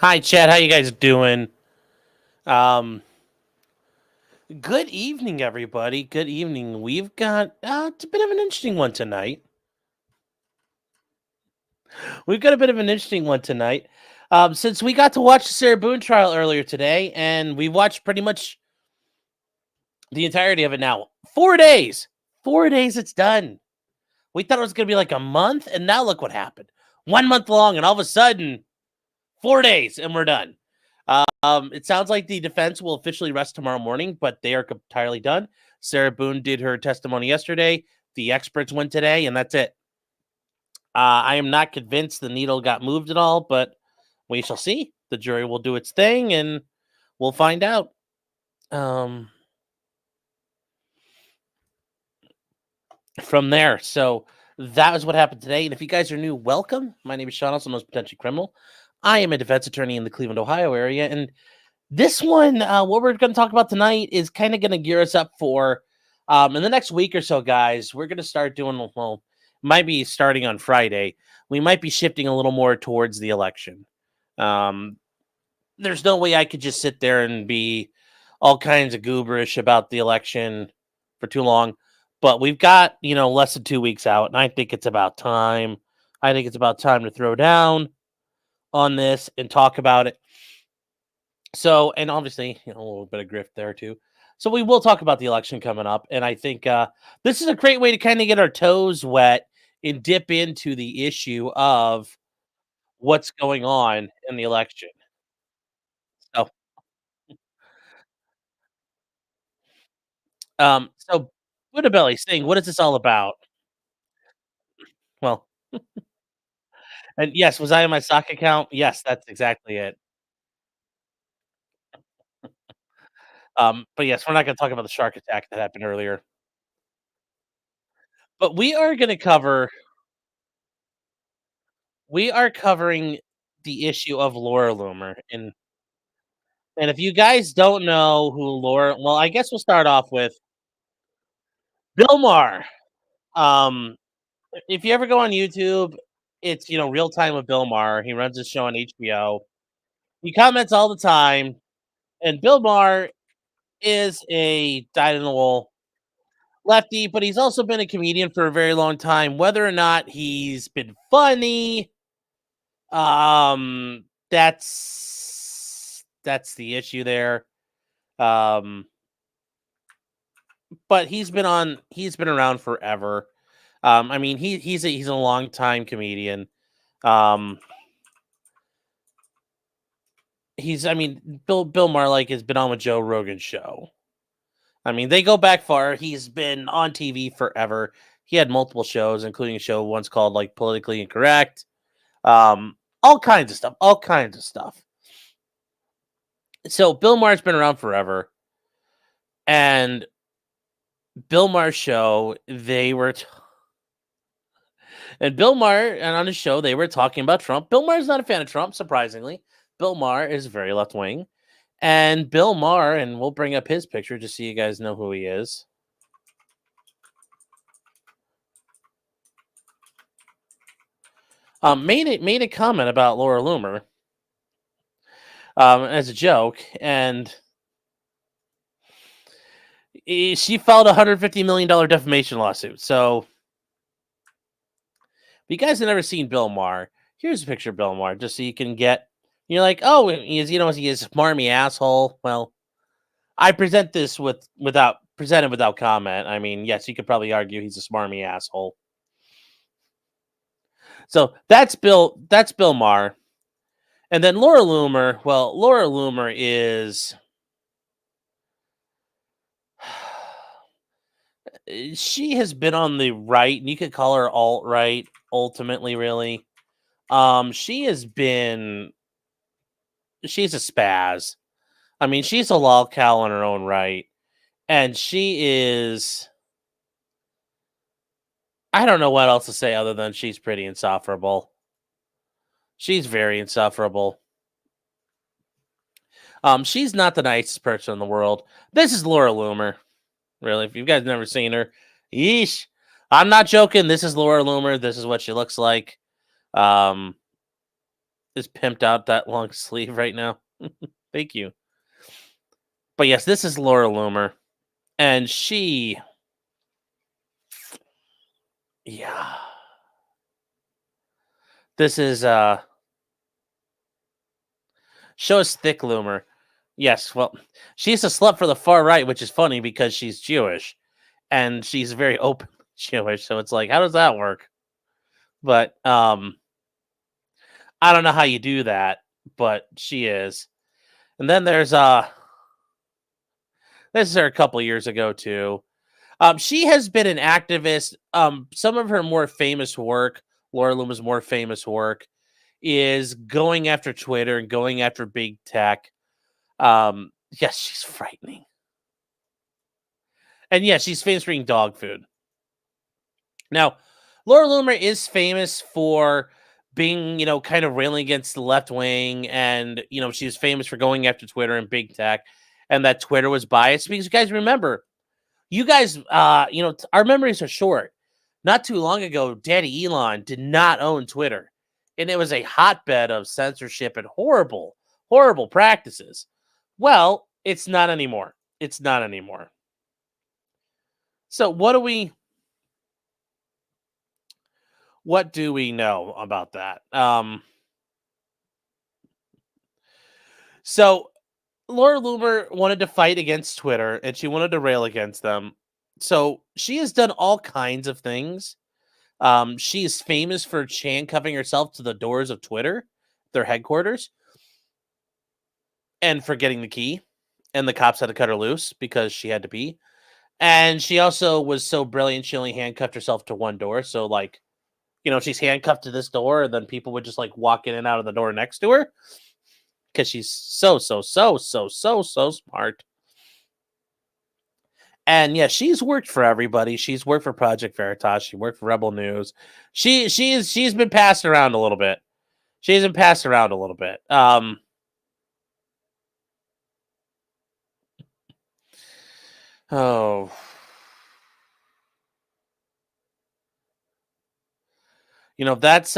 Hi, Chad. How you guys doing? Um, Good evening, everybody. Good evening. We've got it's a bit of an interesting one tonight. We've got a bit of an interesting one tonight. Since we got to watch the Sarah Boone trial earlier today, and we watched pretty much the entirety of it now. 4 days. 4 days. It's done. We thought it was gonna be like a month, and now look what happened. 1 month long, and all of a sudden, 4 days, and we're done. It sounds like the defense will officially rest tomorrow morning, but they are entirely done. Sarah Boone did her testimony yesterday. The experts went today, and that's it. I am not convinced the needle got moved at all, but we shall see. The jury will do its thing, and we'll find out. From there. So that was what happened today. And if you guys are new, welcome. My name is Sean, also known as Potentially Criminal. I am a defense attorney in the Cleveland, Ohio area, and this one, what we're going to talk about tonight is kind of going to gear us up for in the next week or so, guys. We're going to start doing, well, might be starting on Friday. We might be shifting a little more towards the election. There's no way I could just sit there and be all kinds of gooberish about the election for too long. But we've got, less than 2 weeks out, and I think it's about time. I think it's about time to throw down on this and talk about it. So, and obviously, a little bit of grift there too. So we will talk about the election coming up, and I think this is a great way to kind of get our toes wet and dip into the issue of what's going on in the election. So, so Buddha Belly saying, what is this all about? Well, and yes, was I on my sock account? Yes, that's exactly it. But yes, we're not going to talk about the shark attack that happened earlier. But we are covering the issue of Laura Loomer, and if you guys don't know who Laura, well, I guess we'll start off with Bill Maher. Um, if you ever go on YouTube, it's real time with Bill Maher. He runs his show on HBO. He comments all the time, and Bill Maher is a dyed in the wool lefty, but he's also been a comedian for a very long time. Whether or not he's been funny, um, that's the issue there. Um, but he's been around forever. I mean, he's a long time comedian. Um, I mean, Bill Maher like has been on with Joe Rogan's show. I mean, they go back far. He's been on TV forever. He had multiple shows, including a show once called like Politically Incorrect. All kinds of stuff. All kinds of stuff. So Bill Maher's been around forever, and Bill Maher's show and Bill Maher, and on his show, they were talking about Trump. Bill Maher's not a fan of Trump, surprisingly. Bill Maher is very left wing. And Bill Maher, and we'll bring up his picture just so you guys know who he is. Made a comment about Laura Loomer as a joke, and she filed a $150 million defamation lawsuit. So, if you guys have never seen Bill Maher, here's a picture of Bill Maher, just so you can get. You're like, oh, he's a smarmy asshole. Well, I present this presented without comment. I mean, yes, you could probably argue he's a smarmy asshole. So that's Bill. That's Bill Maher, and then Laura Loomer. Well, Laura Loomer is. She has been on the right, and you could call her alt right. Ultimately, really, she has been. She's a spaz. I mean, she's a lolcow in her own right, and she is. I don't know what else to say other than she's pretty insufferable. She's very insufferable. She's not the nicest person in the world. This is Laura Loomer. Really, if you guys never seen her, yeesh. I'm not joking. This is Laura Loomer. This is what she looks like. Um, just pimped out that long sleeve right now. Thank you. But yes, this is Laura Loomer, and yeah, this is show us thick Loomer. Yes, well, she's a slut for the far right, which is funny because she's Jewish, and she's very open Jewish. So it's like, how does that work? But I don't know how you do that, but she is. And then there's this is her a couple years ago too. She has been an activist. Some of her more famous work, Laura Loomer's more famous work, is going after Twitter and going after big tech. Yes, she's frightening. And yes, she's famous for eating dog food. Now, Laura Loomer is famous for being, kind of railing against the left wing, and she was famous for going after Twitter and big tech, and that Twitter was biased. Because you guys remember, our memories are short. Not too long ago, Daddy Elon did not own Twitter, and it was a hotbed of censorship and horrible, horrible practices. Well, it's not anymore. It's not anymore. So what do we know about that? So Laura Loomer wanted to fight against Twitter, and she wanted to rail against them. So she has done all kinds of things. She is famous for handcuffing herself to the doors of Twitter, their headquarters, and forgetting the key. And the cops had to cut her loose because she had to pee. And she also was so brilliant, she only handcuffed herself to one door. So, like, she's handcuffed to this door, and then people would just like walk in and out of the door next to her because she's so smart. And yeah, she's worked for everybody. She's worked for Project Veritas. She worked for Rebel News. She's been passed around a little bit. She's been passed around a little bit. Oh. That's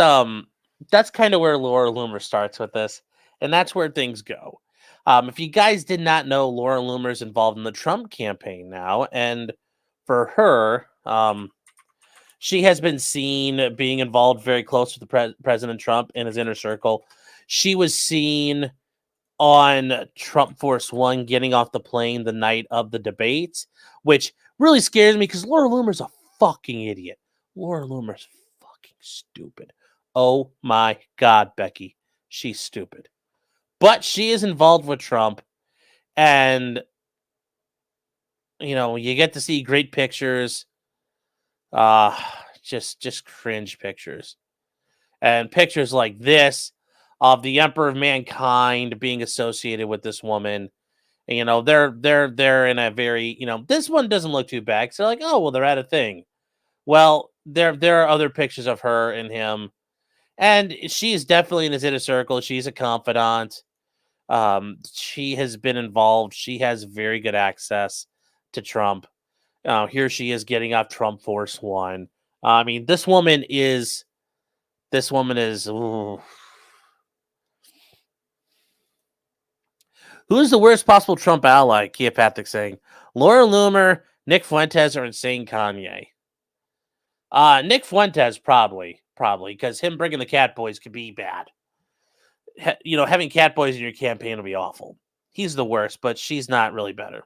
kind of where Laura Loomer starts with this, and that's where things go. If you guys did not know, Laura Loomer's involved in the Trump campaign now, and for her, she has been seen being involved very close with President Trump in his inner circle. She was seen on Trump Force One getting off the plane the night of the debates, which really scares me because Laura Loomer's a fucking idiot. Laura Loomer's fucking stupid. Oh my God, Becky. She's stupid. But she is involved with Trump, and you get to see great pictures. Just cringe pictures. And pictures like this of the Emperor of Mankind being associated with this woman. And, they're in a very, this one doesn't look too bad. So they're like, oh, well, they're at a thing. Well, there are other pictures of her and him. And she's definitely in his inner circle. She's a confidant. She has been involved. She has very good access to Trump. Here she is getting off Trump Force One. I mean, this woman is. Ooh. Who's the worst possible Trump ally? Kia Patrick saying Laura Loomer, Nick Fuentes, or insane Kanye. Nick Fuentes probably because him bringing the cat boys could be bad. Having cat boys in your campaign will be awful. He's the worst, but she's not really better.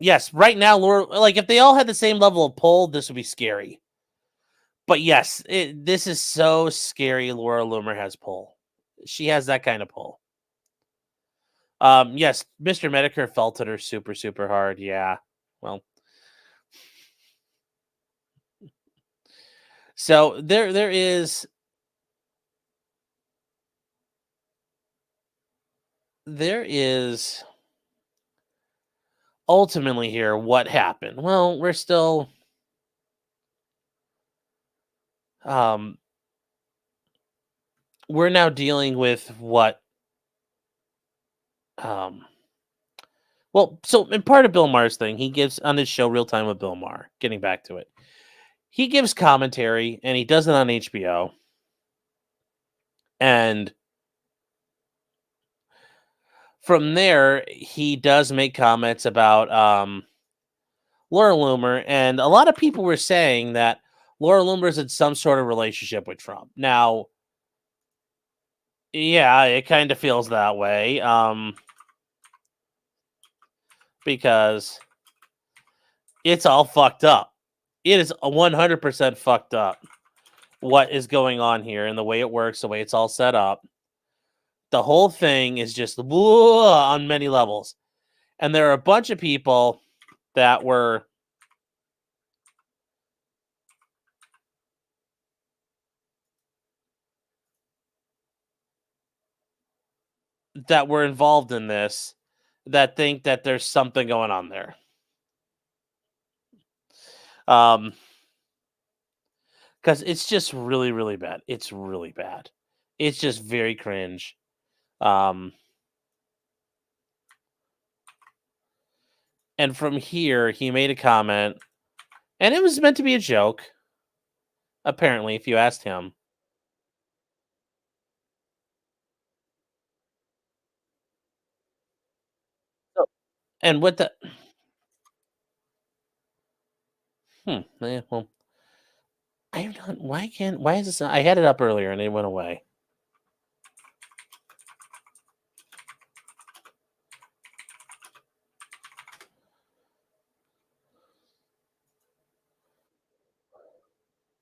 Yes, right now, Laura, like if they all had the same level of pull, this would be scary. But yes, this is so scary. Laura Loomer has pull. She has that kind of pull. Yes, Mr. Medicare felt at her super, super hard. Yeah, well. So there is ultimately here what happened. Well, we're still we're now dealing with what well, so in part of Bill Maher's thing, he gives on his show Real Time with Bill Maher, getting back to it. He gives commentary and he does it on HBO. And from there, he does make comments about Laura Loomer, and a lot of people were saying that Laura Loomer's in some sort of relationship with Trump. Now, yeah, it kind of feels that way, because it's all fucked up. It is 100% fucked up what is going on here and the way it works, the way it's all set up. The whole thing is just on many levels. And there are a bunch of people that were involved in this that think that there's something going on there. Because it's just really, really bad. It's really bad. It's just very cringe. And from here, he made a comment, and it was meant to be a joke, apparently, if you asked him. So, and what the... yeah, well, I don't... Why is this... I had it up earlier, and it went away.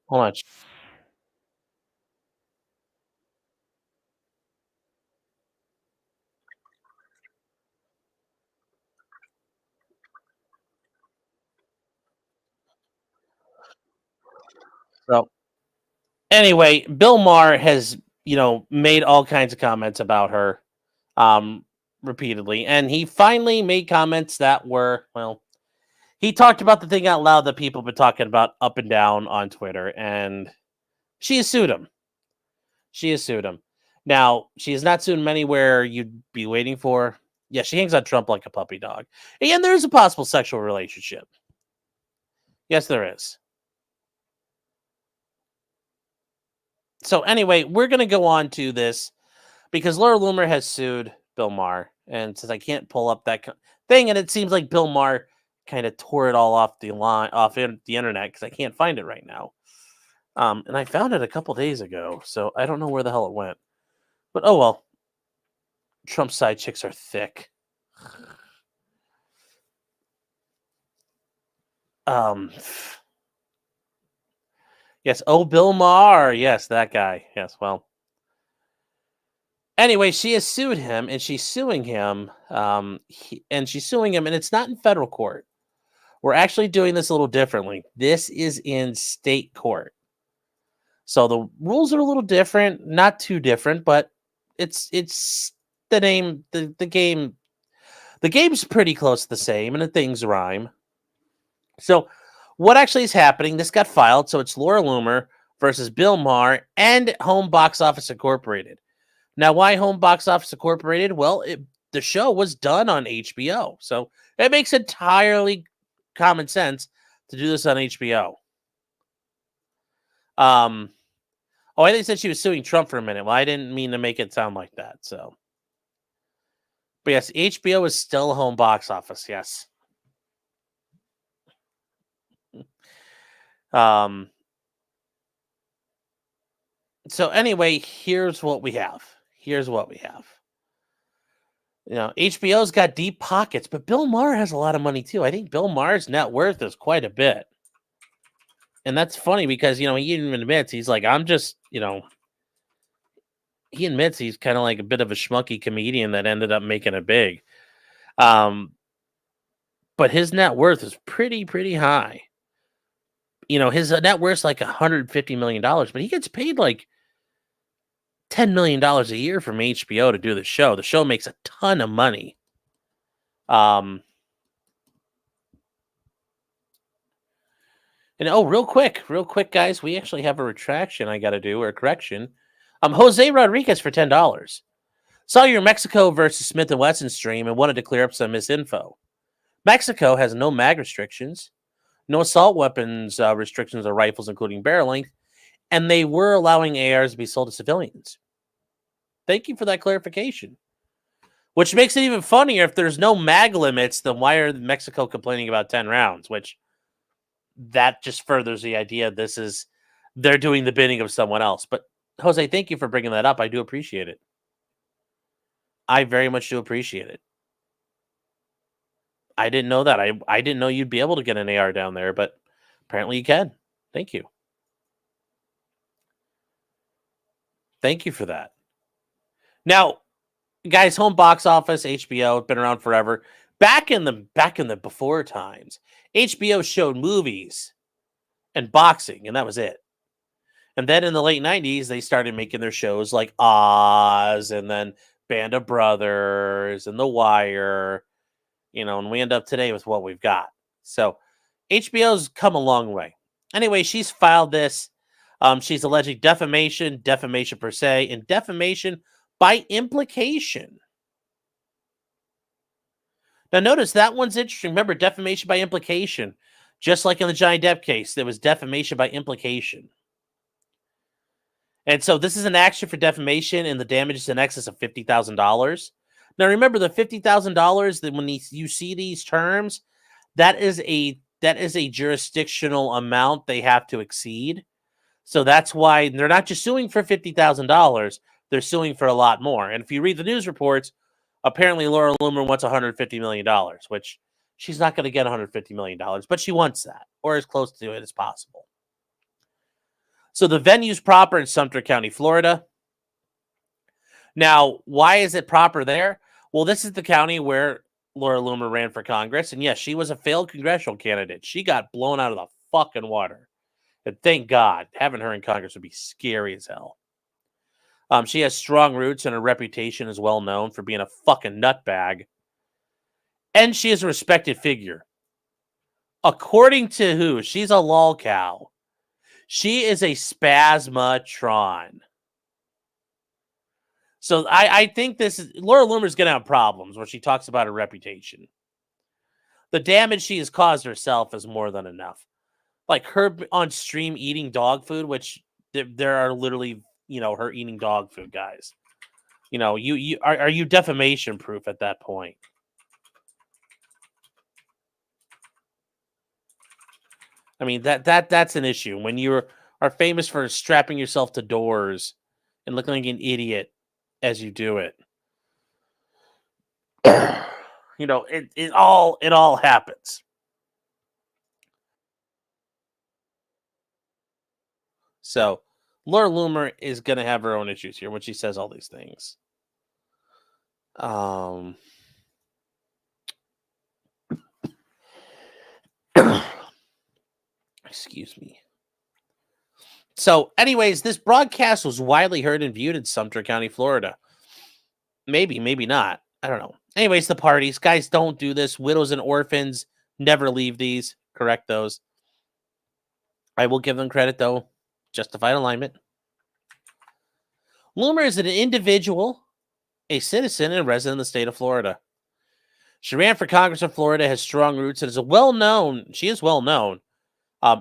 Hold on. So, anyway, Bill Maher has, made all kinds of comments about her, repeatedly, and he finally made comments that were, well, he talked about the thing out loud that people have been talking about up and down on Twitter, and she has sued him. She has sued him. Now, she has not sued him anywhere you'd be waiting for. Yeah, she hangs on Trump like a puppy dog. And there is a possible sexual relationship. Yes, there is. So anyway, we're going to go on to this because Laura Loomer has sued Bill Maher, and since I can't pull up that thing, and it seems like Bill Maher kind of tore it all off the internet because I can't find it right now. And I found it a couple days ago, so I don't know where the hell it went. But oh well. Trump's side chicks are thick. Yes. Oh, Bill Maher. Yes, that guy. Yes. Well. Anyway, she has sued him, and she's suing him. And it's not in federal court. We're actually doing this a little differently. This is in state court. So the rules are a little different, not too different, but it's the name, the game. The game's pretty close to the same, and the things rhyme. So what actually is happening? This got filed, so it's Laura Loomer versus Bill Maher and Home Box Office Incorporated. Now, why Home Box Office Incorporated? Well, the show was done on HBO, so it makes entirely common sense to do this on HBO. Oh, I think said she was suing Trump for a minute. Well, I didn't mean to make it sound like that. So, but yes, HBO is still Home Box Office. Yes. So anyway, here's what we have. HBO's got deep pockets, but Bill Maher has a lot of money too. I think Bill Maher's net worth is quite a bit. And that's funny because, he even admits, he's like, I'm just, he admits he's kind of like a bit of a schmucky comedian that ended up making it big. But his net worth is pretty high. His net worth is like $150 million, but he gets paid like $10 million a year from HBO to do the show. The show makes a ton of money. And real quick, guys, we actually have a retraction I got to do, or a correction. Jose Rodriguez for $10. Saw your Mexico versus Smith & Wesson stream and wanted to clear up some misinfo. Mexico has no mag restrictions, no assault weapons restrictions or rifles, including barrel length, and they were allowing ARs to be sold to civilians. Thank you for that clarification. Which makes it even funnier if there's no mag limits, then why are Mexico complaining about 10 rounds? Which that just furthers the idea they're doing the bidding of someone else. But Jose, thank you for bringing that up. I do appreciate it. I very much do appreciate it. I didn't know that. I didn't know you'd be able to get an AR down there, but apparently you can. Thank you. Thank you for that. Now, guys, home box office, HBO, been around forever. Back in the before times, HBO showed movies and boxing, and that was it. And then in the late 90s, they started making their shows like Oz and then Band of Brothers and The Wire, and we end up today with what we've got. So HBO's come a long way. Anyway, she's filed this. She's alleging defamation per se, and defamation by implication. Now, notice that one's interesting. Remember, defamation by implication. Just like in the Johnny Depp case, there was defamation by implication. And so this is an action for defamation, and the damage is in excess of $50,000. Now, remember, the $50,000, that when you see these terms, that is a jurisdictional amount they have to exceed. So that's why they're not just suing for $50,000. They're suing for a lot more. And if you read the news reports, apparently Laura Loomer wants $150 million, which she's not going to get $150 million, but she wants that, or as close to it as possible. So the venue's proper in Sumter County, Florida. Now, why is it proper there? Well, this is the county where Laura Loomer ran for Congress. And yes, she was a failed congressional candidate. She got blown out of the fucking water. And thank God, having her in Congress would be scary as hell. She has strong roots, and her reputation is well known for being a fucking nutbag. And she is a respected figure. According to who? She's a lol cow. She is a spasmatron. So I think Laura Loomer's going to have problems when she talks about her reputation. The damage she has caused herself is more than enough. Like her on stream eating dog food, which there are literally, her eating dog food, guys. Are you defamation proof at that point? I mean, that's an issue when you are famous for strapping yourself to doors and looking like an idiot as you do it. It all happens. So Laura Loomer is going to have her own issues here when she says all these things. Excuse me. So, anyways, this broadcast was widely heard and viewed in Sumter County, Florida. Maybe not. I don't know. Anyways, the parties. Guys, don't do this. Widows and orphans, never leave these. Correct those. I will give them credit, though. Justified alignment. Loomer is an individual, a citizen, and a resident of the state of Florida. She ran for Congress in Florida, has strong roots, and is she is well known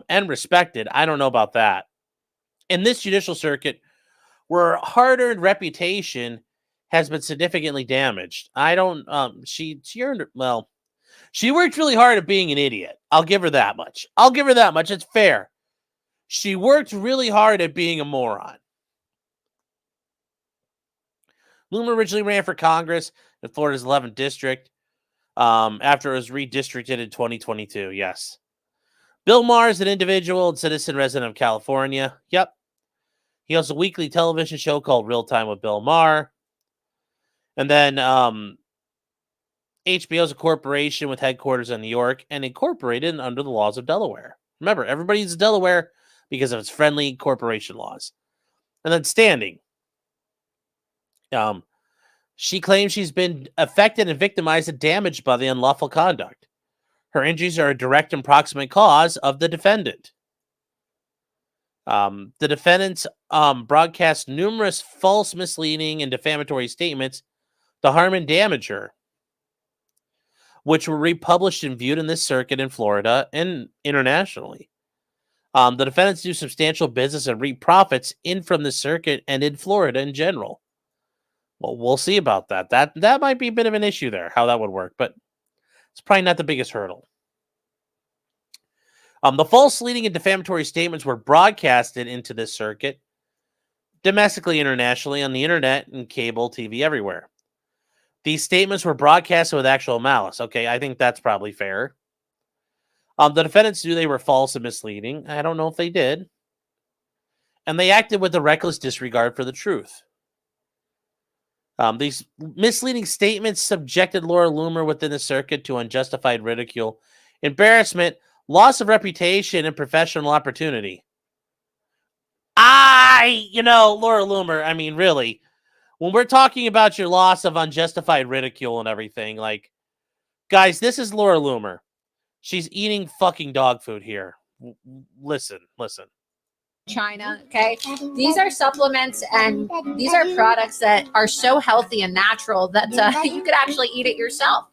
and respected. I don't know about that. In this judicial circuit, where hard-earned reputation has been significantly damaged. She worked really hard at being an idiot. I'll give her that much. It's fair. She worked really hard at being a moron. Loomer originally ran for Congress in Florida's 11th district after it was redistricted in 2022. Yes. Bill Maher is an individual and citizen resident of California. Yep. He has a weekly television show called Real Time with Bill Maher. And then HBO is a corporation with headquarters in New York and incorporated under the laws of Delaware. Remember, everybody uses Delaware because of its friendly corporation laws. And then standing. She claims she's been affected and victimized and damaged by the unlawful conduct. Her injuries are a direct and proximate cause of the defendant. The defendants broadcast numerous false, misleading, and defamatory statements to harm and damage her, which were republished and viewed in this circuit in Florida and internationally. The defendants do substantial business and reap profits in from the circuit and in Florida in general. Well, we'll see about that. That might be a bit of an issue there, how that would work, but it's probably not the biggest hurdle. The false, leading, and defamatory statements were broadcasted into this circuit domestically, internationally, on the internet and cable TV everywhere. These statements were broadcasted with actual malice. Okay, I think that's probably fair. The defendants knew they were false and misleading. I don't know if they did. And they acted with a reckless disregard for the truth. These misleading statements subjected Laura Loomer within the circuit to unjustified ridicule, embarrassment, loss of reputation, and professional opportunity. Laura Loomer, I mean, really, when we're talking about your loss of unjustified ridicule and everything, like, guys, this is Laura Loomer. She's eating fucking dog food here. Listen. China, okay? These are supplements and these are products that are so healthy and natural that you could actually eat it yourself.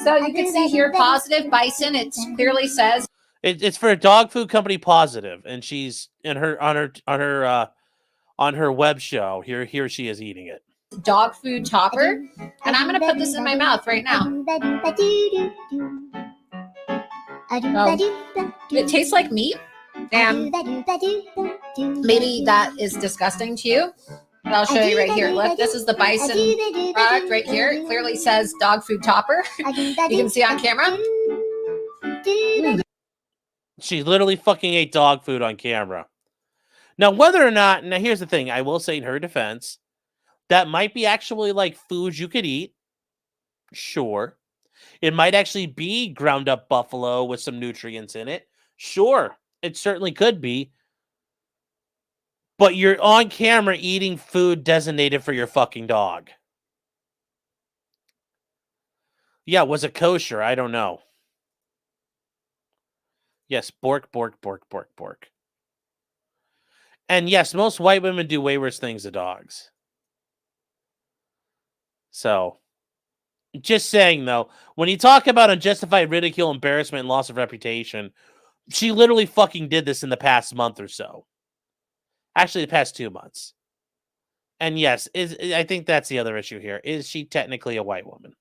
So you can see here, Positive Bison, it clearly says it's for a dog food company, Positive, and she's in her on her web show. Here she is eating it. Dog food topper, and I'm gonna put this in my mouth right now. It tastes like meat, and maybe that is disgusting to you, but I'll show you right here. Look, this is the Bison product right here. It clearly says dog food topper. You can see on camera. She literally fucking ate dog food on camera. Now, whether or not, now here's the thing, I will say in her defense, that might be actually like foods you could eat. Sure. It might actually be ground up buffalo with some nutrients in it. Sure. It certainly could be. But you're on camera eating food designated for your fucking dog. Yeah, was it kosher? I don't know. Yes, bork. And yes, most white women do way worse things to dogs. So, just saying, though, when you talk about unjustified ridicule, embarrassment, and loss of reputation, she literally fucking did this in the past month or so. Actually, the past 2 months. And yes, I think that's the other issue here. Is she technically a white woman?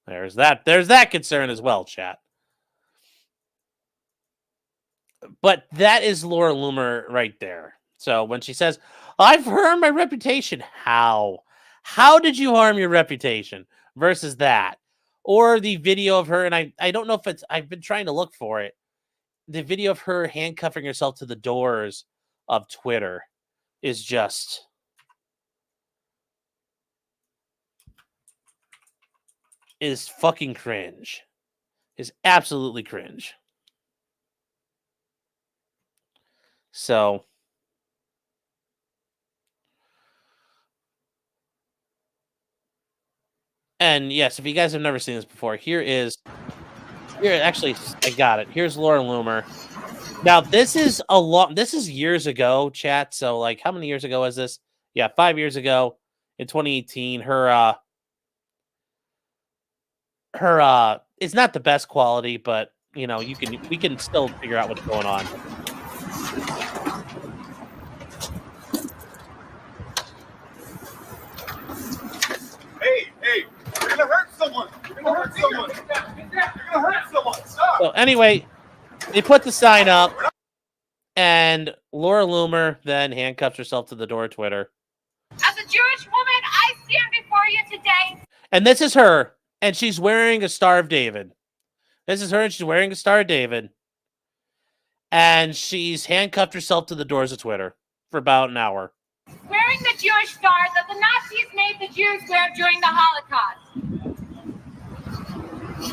There's that concern as well, chat. But that is Laura Loomer right there. So when she says, I've harmed my reputation, how? How did you harm your reputation? Versus that. Or the video of her, and I don't know if it's, I've been trying to look for it. The video of her handcuffing herself to the doors of Twitter is just... is fucking cringe. Is absolutely cringe. So... and yes, if you guys have never seen this before, here, actually, I got it. Here's Laura Loomer. Now, this is years ago, chat. So, like, how many years ago was this? Yeah, 5 years ago in 2018. Her it's not the best quality, but we can still figure out what's going on. Hey, you're gonna hurt someone. Stop. So anyway, they put the sign up, and Laura Loomer then handcuffs herself to the door of Twitter. As a Jewish woman, I stand before you today. And this is her, and she's wearing a Star of David. This is her, and she's wearing a Star of David. And she's handcuffed herself to the doors of Twitter for about an hour. Wearing the Jewish star that the Nazis made the Jews wear during the Holocaust.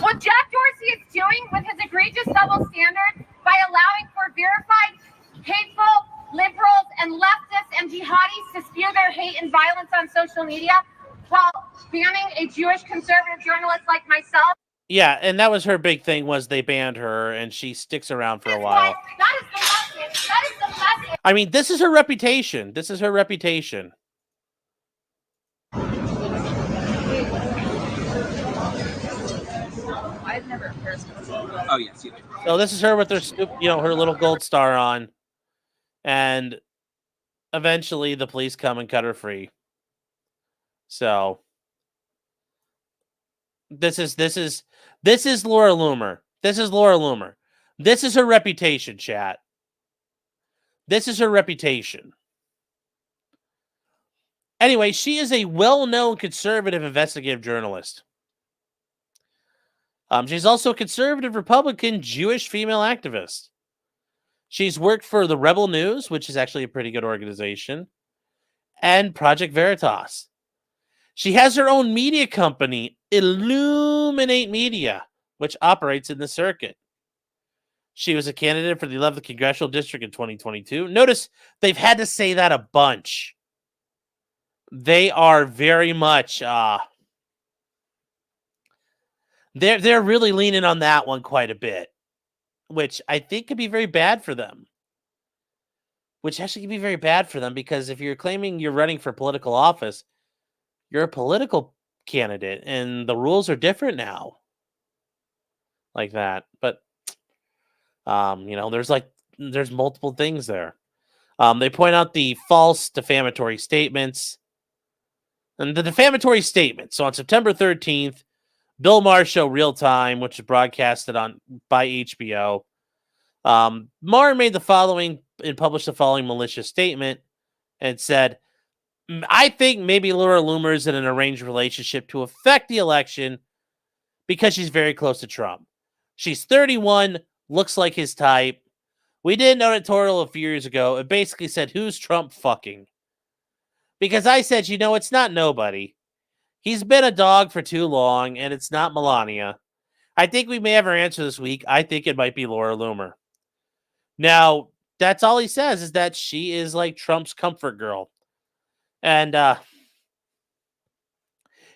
What Jack Dorsey is doing with his egregious double standard by allowing for verified, hateful, liberals and leftists and jihadis to spew their hate and violence on social media while banning a Jewish conservative journalist like myself. Yeah, and that was her big thing, was they banned her, and she sticks around for a while. That is the message. That is the message. I mean, this is her reputation. This is her reputation. I've never heard of. Oh yes, you do. So this is her with her, her little gold star on, and eventually the police come and cut her free. So this is Laura Loomer. This is Laura Loomer. This is her reputation, chat. This is her reputation. Anyway, she is a well-known conservative investigative journalist. She's also a conservative Republican Jewish female activist. She's worked for the Rebel News, which is actually a pretty good organization, and Project Veritas. She has her own media company, Illuminate Media, which operates in the circuit. She was a candidate for the 11th Congressional District in 2022. Notice they've had to say that a bunch. They are very much they're really leaning on that one quite a bit, which I think could be very bad for them. Which actually could be very bad for them, because if you're claiming you're running for political office, you're a political candidate, and the rules are different now. Like that. But there's multiple things there. They point out the false defamatory statements. And the defamatory statement. So on September 13th, Bill Maher show Real Time, which is broadcasted by HBO. Maher made the following and published the following malicious statement and said, I think maybe Laura Loomer is in an arranged relationship to affect the election because she's very close to Trump. She's 31, looks like his type. We did an editorial a few years ago. It basically said, who's Trump fucking? Because I said, it's not nobody. He's been a dog for too long, and it's not Melania. I think we may have our answer this week. I think it might be Laura Loomer. Now, that's all he says, is that she is like Trump's comfort girl. And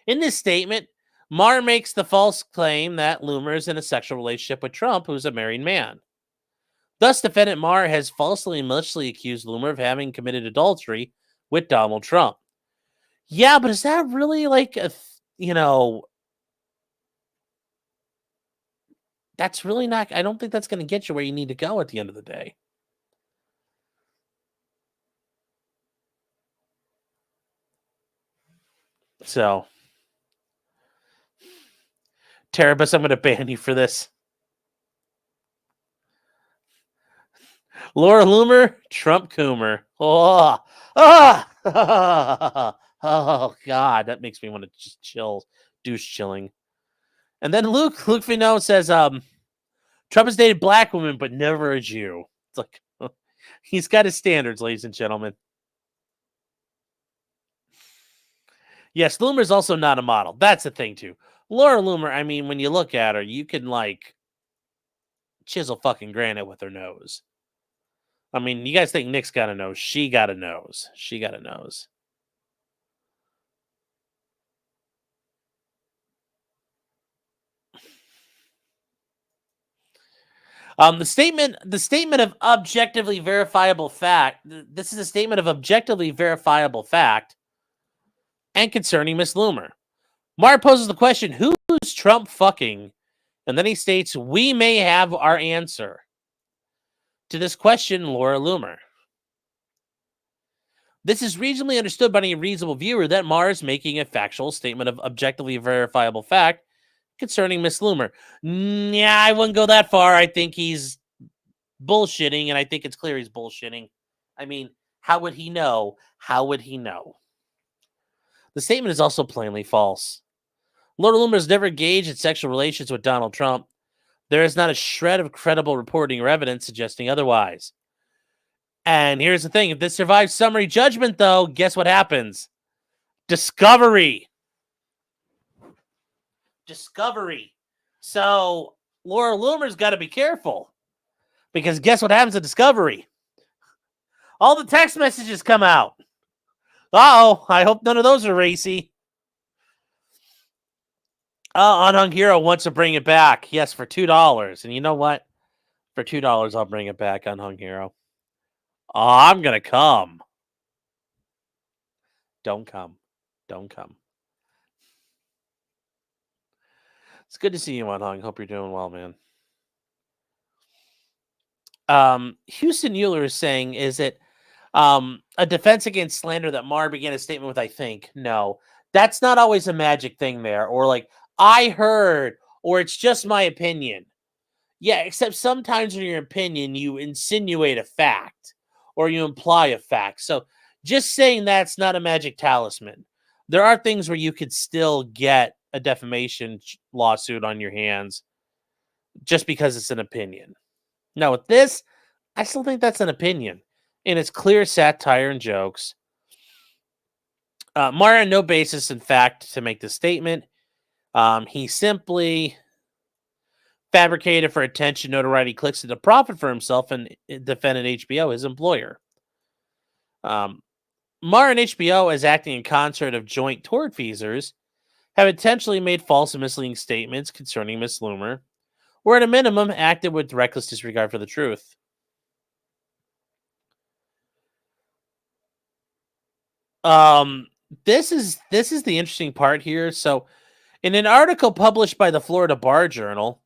in this statement, Maher makes the false claim that Loomer is in a sexual relationship with Trump, who's a married man. Thus, defendant Maher has falsely and maliciously accused Loomer of having committed adultery with Donald Trump. Yeah, but is that really like that's really not, I don't think that's going to get you where you need to go at the end of the day. So, Terabus, I'm going to ban you for this. Laura Loomer, Trump Coomer. Oh, God, that makes me want to just chill, douche chilling. And then Luke Finot says, Trump has dated black women, but never a Jew. It's like, he's got his standards, ladies and gentlemen. Yes, Loomer's also not a model. That's the thing, too. Laura Loomer, I mean, when you look at her, you can, chisel fucking granite with her nose. I mean, you guys think Nick's got a nose. She got a nose. She got a nose. The statement of objectively verifiable fact. This is a statement of objectively verifiable fact and concerning Miss Loomer. Maher poses the question, who's Trump fucking? And then he states, we may have our answer. To this question, Laura Loomer. This is reasonably understood by any reasonable viewer that Maher is making a factual statement of objectively verifiable fact concerning Miss Loomer. Yeah, I wouldn't go that far. I think he's bullshitting, and I think it's clear he's bullshitting. I mean, how would he know? How would he know? The statement is also plainly false. Laura Loomer has never engaged in sexual relations with Donald Trump. There is not a shred of credible reporting or evidence suggesting otherwise. And here's the thing. If this survives summary judgment, though, guess what happens? Discovery. So Laura Loomer's got to be careful. Because guess what happens at Discovery? All the text messages come out. Uh-oh. I hope none of those are racy. Unhung Hero wants to bring it back. Yes, for $2. And you know what? For $2, I'll bring it back, Unhung Hero. Oh, I'm going to come. Don't come. It's good to see you, Unhung. Hope you're doing well, man. Houston Euler is saying, is it a defense against slander that Maher began a statement with, I think? No. That's not always a magic thing there, or like I heard, or it's just my opinion. Yeah, except sometimes in your opinion, you insinuate a fact or you imply a fact. So just saying that's not a magic talisman. There are things where you could still get a defamation lawsuit on your hands just because it's an opinion. Now, with this, I still think that's an opinion. And it's clear satire and jokes. Maher had no basis in fact to make the statement. He simply fabricated for attention, notoriety, clicks, and to profit for himself and defended HBO, his employer. Maher and HBO, as acting in concert of joint tortfeasors, have intentionally made false and misleading statements concerning Miss Loomer, or at a minimum acted with reckless disregard for the truth. This is the interesting part here. So, in an article published by the Florida Bar Journal,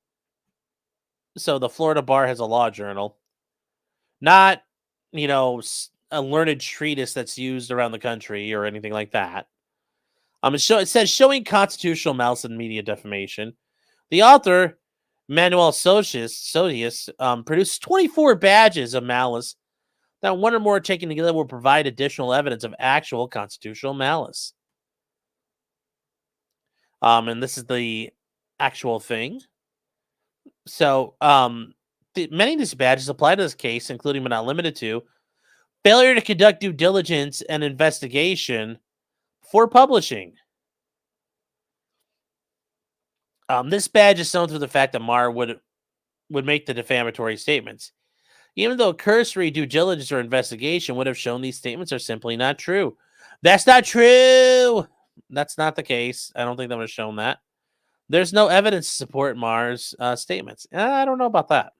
so the Florida Bar has a law journal, not a learned treatise that's used around the country or anything like that. It says showing constitutional malice in media defamation. The author, Manuel Sodius, produced 24 badges of malice that one or more taken together will provide additional evidence of actual constitutional malice. And this is the actual thing. So, many of these badges apply to this case, including but not limited to failure to conduct due diligence and investigation for publishing. This badge is shown through the fact that Maher would make the defamatory statements, even though cursory due diligence or investigation would have shown these statements are simply not true. That's not true. That's not the case. I don't think that would have shown that. There's no evidence to support Maher's statements. I don't know about that.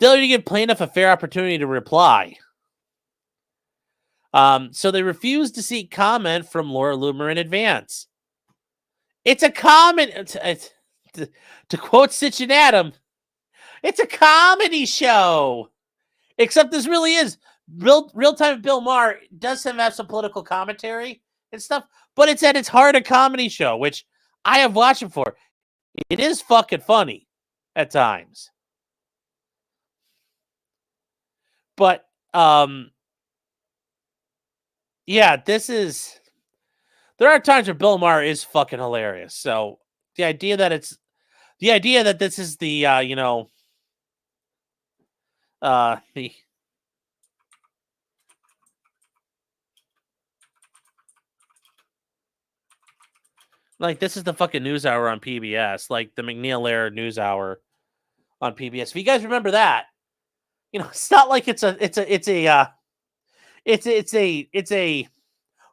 Failure to give plaintiff a fair opportunity to reply. So they refused to seek comment from Laura Loomer in advance. It's a comment. To quote Stitch and Adam, it's a comedy show. Except this really is. Real time Bill Maher does have some political commentary and stuff, but it's at its heart a comedy show, which I have watched it for. It is fucking funny at times. But yeah, there are times where Bill Maher is fucking hilarious. So the idea that this is the like this is the fucking news hour on PBS, like the McNeil era news hour on PBS. If you guys remember that, it's not like it's a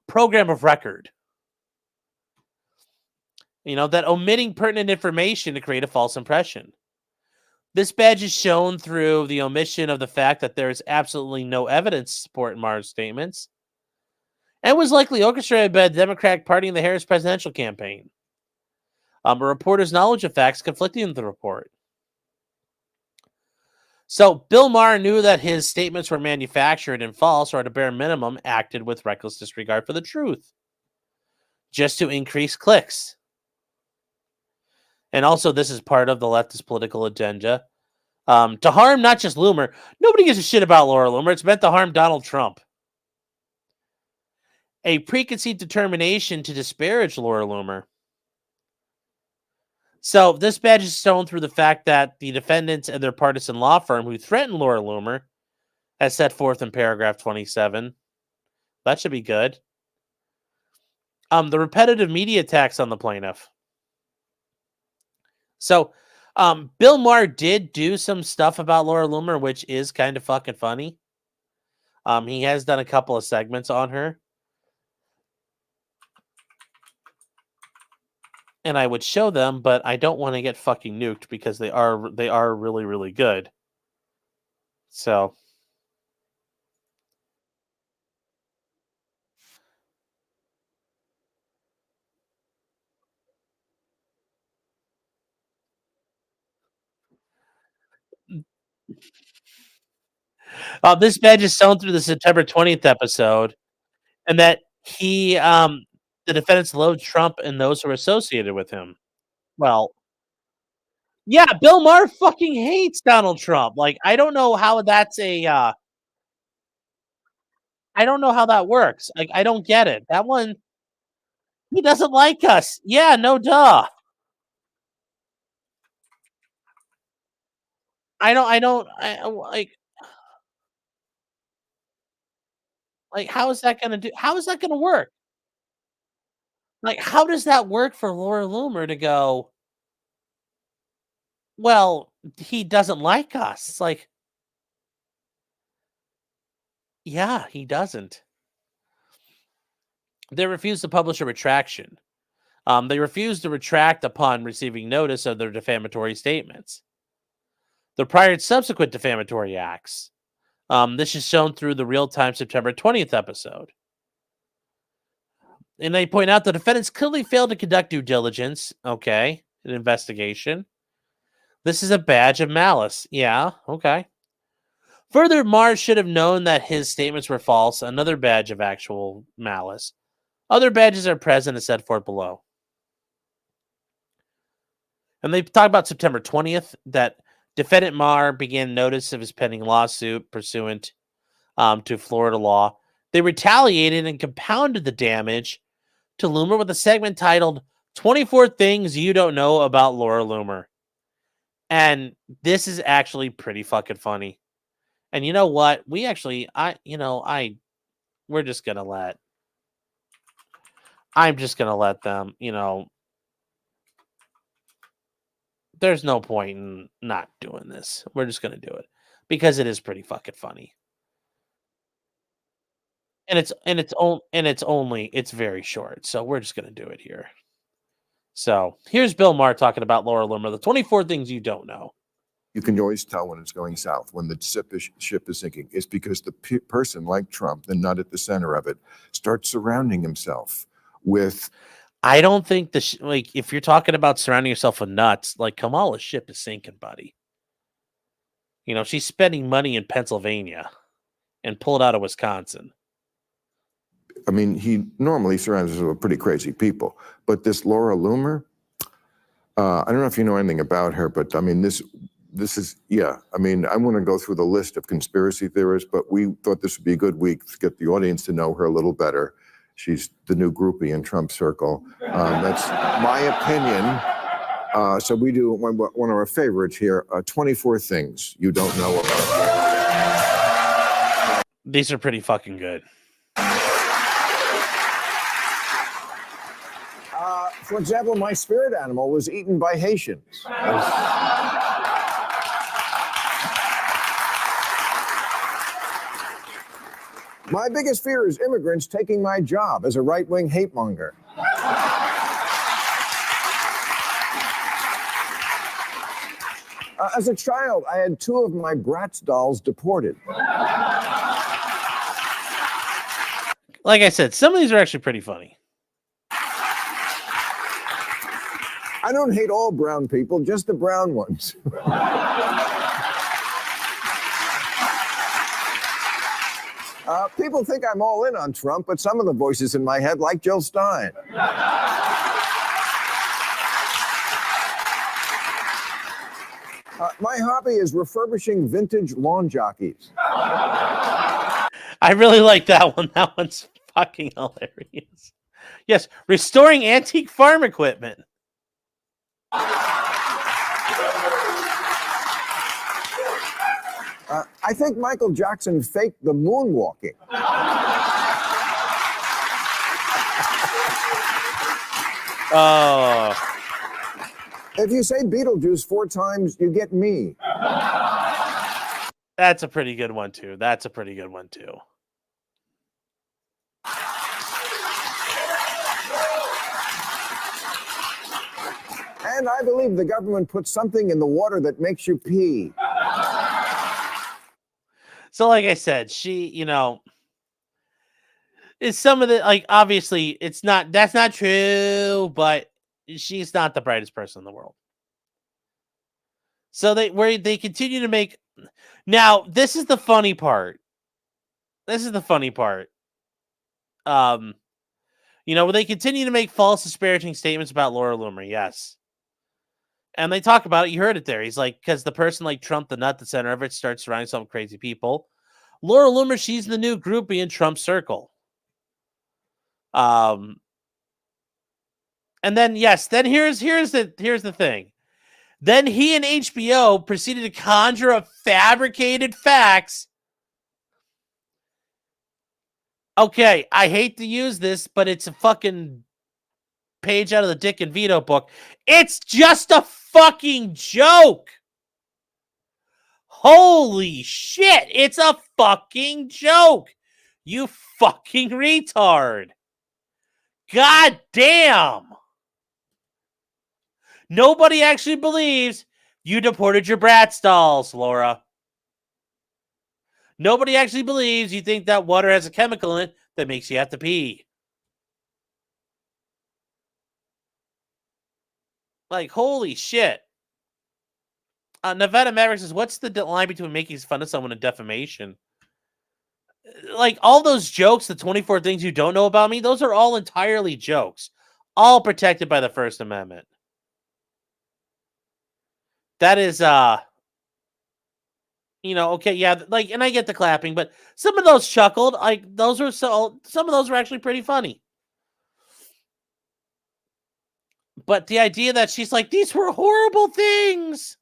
program of record. That omitting pertinent information to create a false impression. This badge is shown through the omission of the fact that there is absolutely no evidence to support Maher's statements, and was likely orchestrated by the Democratic Party in the Harris presidential campaign. A reporter's knowledge of facts conflicting with the report. So Bill Maher knew that his statements were manufactured and false, or at a bare minimum, acted with reckless disregard for the truth, just to increase clicks. And also, this is part of the leftist political agenda. To harm not just Loomer. Nobody gives a shit about Laura Loomer. It's meant to harm Donald Trump. A preconceived determination to disparage Laura Loomer. So this badge is shown through the fact that the defendants and their partisan law firm who threatened Laura Loomer, as set forth in paragraph 27. That should be good. The repetitive media attacks on the plaintiff. So, Bill Maher did do some stuff about Laura Loomer, which is kind of fucking funny. He has done a couple of segments on her. And I would show them, but I don't want to get fucking nuked because they are really, really good. So. This badge is shown through the September 20th episode, and that he The defendants loathe Trump and those who are associated with him. Well, yeah, Bill Maher fucking hates Donald Trump. Like, I don't know how that's I don't know how that works. Like, I don't get it. That one, he doesn't like us. Yeah, no duh. Like, how is that gonna work? Like, how does that work for Laura Loomer to go, well, he doesn't like us? It's like, yeah, he doesn't. They refused to publish a retraction. They refused to retract upon receiving notice of their defamatory statements. The prior and subsequent defamatory acts. This is shown through the real-time September 20th episode. And they point out the defendants clearly failed to conduct due diligence. Okay, an investigation. This is a badge of malice. Yeah, okay. Further, Maher should have known that his statements were false. Another badge of actual malice. Other badges are present as set forth below. And they talk about September 20th, that defendant Maher began notice of his pending lawsuit pursuant to Florida law. They retaliated and compounded the damage to Loomer with a segment titled 24 Things You Don't Know About Laura Loomer. And this is actually pretty fucking funny. And you know what? We're just going to I'm just going to let them, there's no point in not doing this. We're just going to do it because it is pretty fucking funny. And it's very short. So we're just going to do it here. So here's Bill Maher talking about Laura Loomer, the 24 things you don't know. You can always tell when it's going south, when the ship is sinking. It's because the person like Trump, the nut at the center of it, starts surrounding himself with. I don't think if you're talking about surrounding yourself with nuts, like Kamala's ship is sinking, buddy. She's spending money in Pennsylvania and pulled out of Wisconsin. I mean, he normally surrounds himself with pretty crazy people, but this Laura Loomer, I don't know if you know anything about her, but I mean, this is, yeah. I mean, I want to go through the list of conspiracy theorists, but we thought this would be a good week to get the audience to know her a little better. She's the new groupie in Trump's circle. That's my opinion. So we do one of our favorites here, 24 things you don't know about. These are pretty fucking good. For example, my spirit animal was eaten by Haitians. My biggest fear is immigrants taking my job as a right-wing hate monger. As a child, I had 2 of my Bratz dolls deported. Like I said, some of these are actually pretty funny. I don't hate all brown people, just the brown ones. People think I'm all in on Trump, but some of the voices in my head like Jill Stein. My hobby is refurbishing vintage lawn jockeys. I really like that one. That one's fucking hilarious. Yes, restoring antique farm equipment. I think Michael Jackson faked the moonwalking. Oh. If you say Beetlejuice 4 times, you get me. That's a pretty good one, too. And I believe the government puts something in the water that makes you pee. So, like I said, she, is some of the, like, obviously, that's not true, but she's not the brightest person in the world. So they continue to make. Now, this is the funny part. They continue to make false, disparaging statements about Laura Loomer. Yes. And they talk about it. You heard it there. He's like, because the person like Trump, the nut, the center of it, starts surrounding some crazy people. Laura Loomer, she's the new groupie in Trump's circle. And then here's the thing. Then he and HBO proceeded to conjure up fabricated facts. Okay, I hate to use this, but it's a fucking page out of the Dick and Vito book. It's just a fucking joke. Holy shit, it's a fucking joke. You fucking retard. God damn. Nobody actually believes you deported your Bratz dolls, Laura. Nobody actually believes you think that water has a chemical in it that makes you have to pee. Like, holy shit. Nevada Maverick says, what's the line between making fun of someone and defamation? Like, all those jokes, the 24 things you don't know about me, those are all entirely jokes. All protected by the First Amendment. That is, okay, yeah, like, and I get the clapping, but some of those chuckled, like, some of those were actually pretty funny. But the idea that she's like, these were horrible things.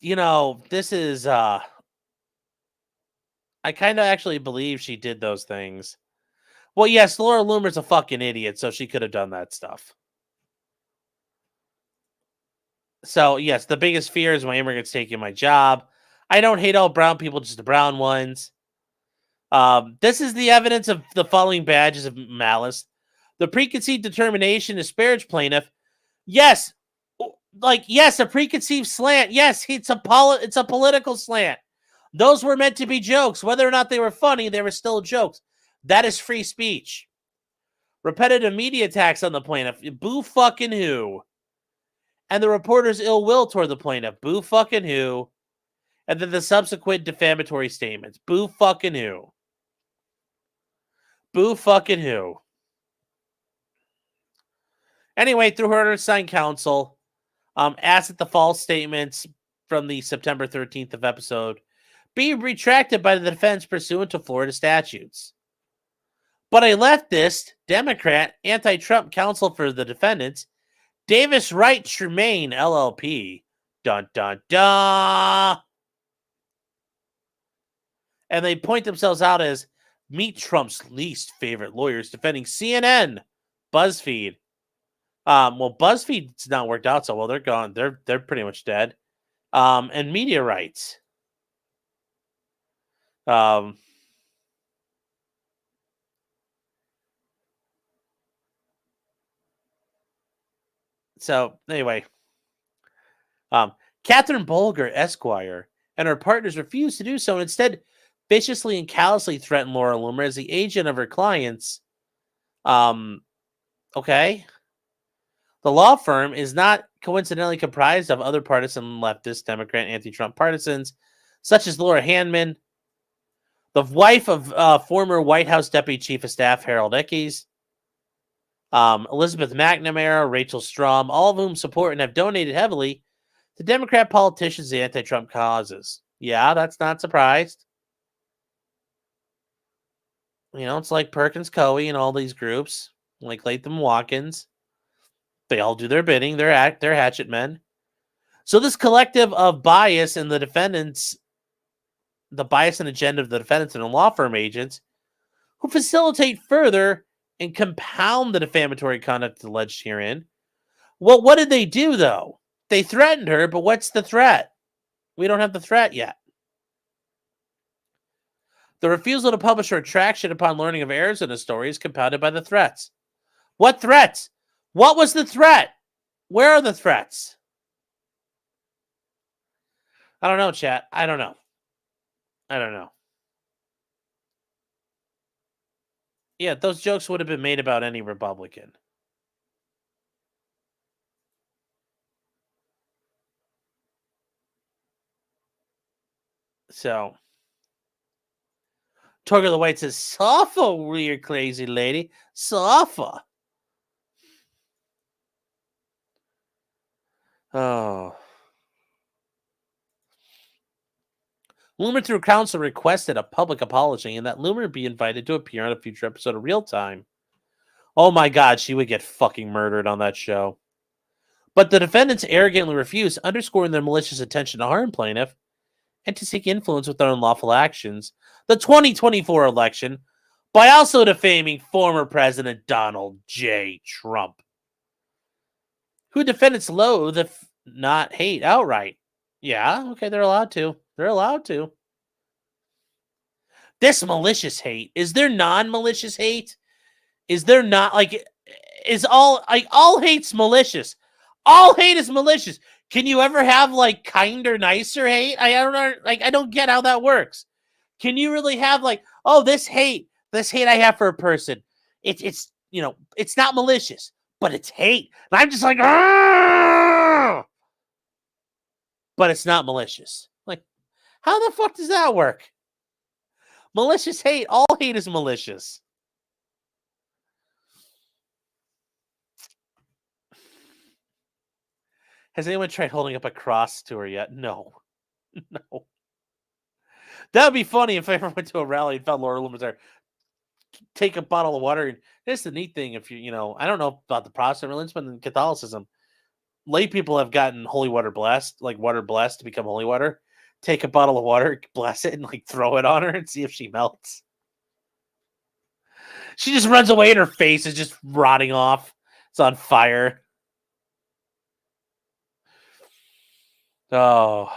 This is, I kind of actually believe she did those things. Well, yes, Laura Loomer's a fucking idiot, so she could have done that stuff. So, yes, the biggest fear is my immigrants taking my job. I don't hate all brown people, just the brown ones. This is the evidence of the following badges of malice. The preconceived determination to disparage plaintiff. Yes, a preconceived slant. Yes, it's a political slant. Those were meant to be jokes. Whether or not they were funny, they were still jokes. That is free speech. Repetitive media attacks on the plaintiff. Boo fucking who. And the reporter's ill will toward the plaintiff. Boo fucking who. And then the subsequent defamatory statements. Boo fucking who. Boo fucking who. Anyway, through her assigned counsel, asked that the false statements from the September 13th of episode be retracted by the defense pursuant to Florida statutes. But a leftist, Democrat, anti-Trump counsel for the defendants, Davis Wright Tremaine, LLP, dun dun dun, and they point themselves out as meet Trump's least favorite lawyers defending CNN, BuzzFeed. Well, BuzzFeed's not worked out so well. They're gone. They're pretty much dead. And media rights. So anyway, Catherine Bolger, Esquire, and her partners refused to do so and instead viciously and callously threatened Laura Loomer as the agent of her clients. Okay. The law firm is not coincidentally comprised of other partisan leftist, Democrat, anti-Trump partisans, such as Laura Handman, the wife of former White House Deputy Chief of Staff Harold Ickes, Elizabeth McNamara, Rachel Strom, all of whom support and have donated heavily to Democrat politicians' anti-Trump causes. Yeah, that's not surprised. It's like Perkins Coie and all these groups, like Latham Watkins. They all do their bidding. They're hatchet men. So this collective of bias and the defendants, the bias and agenda of the defendants and the law firm agents who facilitate further and compound the defamatory conduct alleged herein. Well, what did they do, though? They threatened her, but what's the threat? We don't have the threat yet. The refusal to publish a retraction upon learning of errors in the story is compounded by the threats. What threats? What was the threat? Where are the threats? I don't know, chat. I don't know. Yeah, those jokes would have been made about any Republican. So, Torgo the White says, suffer, weird, crazy lady. Suffer. Oh. Loomer, through counsel, requested a public apology and that Loomer be invited to appear on a future episode of Real Time. Oh my God, she would get fucking murdered on that show. But the defendants arrogantly refused, underscoring their malicious intention to harm plaintiff and to seek influence with their unlawful actions. The 2024 election by also defaming former President Donald J. Trump, who defendants loathe, if not hate, outright. Yeah, okay, they're allowed to. They're allowed to. This malicious hate, is there non-malicious hate? Is there not, like, is all hate's malicious? All hate is malicious. Can you ever have, like, kinder, nicer hate? I don't know, like, I don't get how that works. Can you really have, like, oh, this hate I have for a person, it's you know, it's not malicious, but it's hate. And I'm just like, argh! But it's not malicious. Like, how the fuck does that work? Malicious hate, all hate is malicious. Has anyone tried holding up a cross to her yet? No. No. That would be funny if I ever went to a rally and found Laura Loomer there. Take a bottle of water. And that's the neat thing. If you know, I don't know about the Protestant religion, but in Catholicism, lay people have gotten holy water blessed, like water blessed to become holy water. Take a bottle of water, bless it, and like throw it on her and see if she melts. She just runs away and her face is just rotting off. It's on fire. Oh.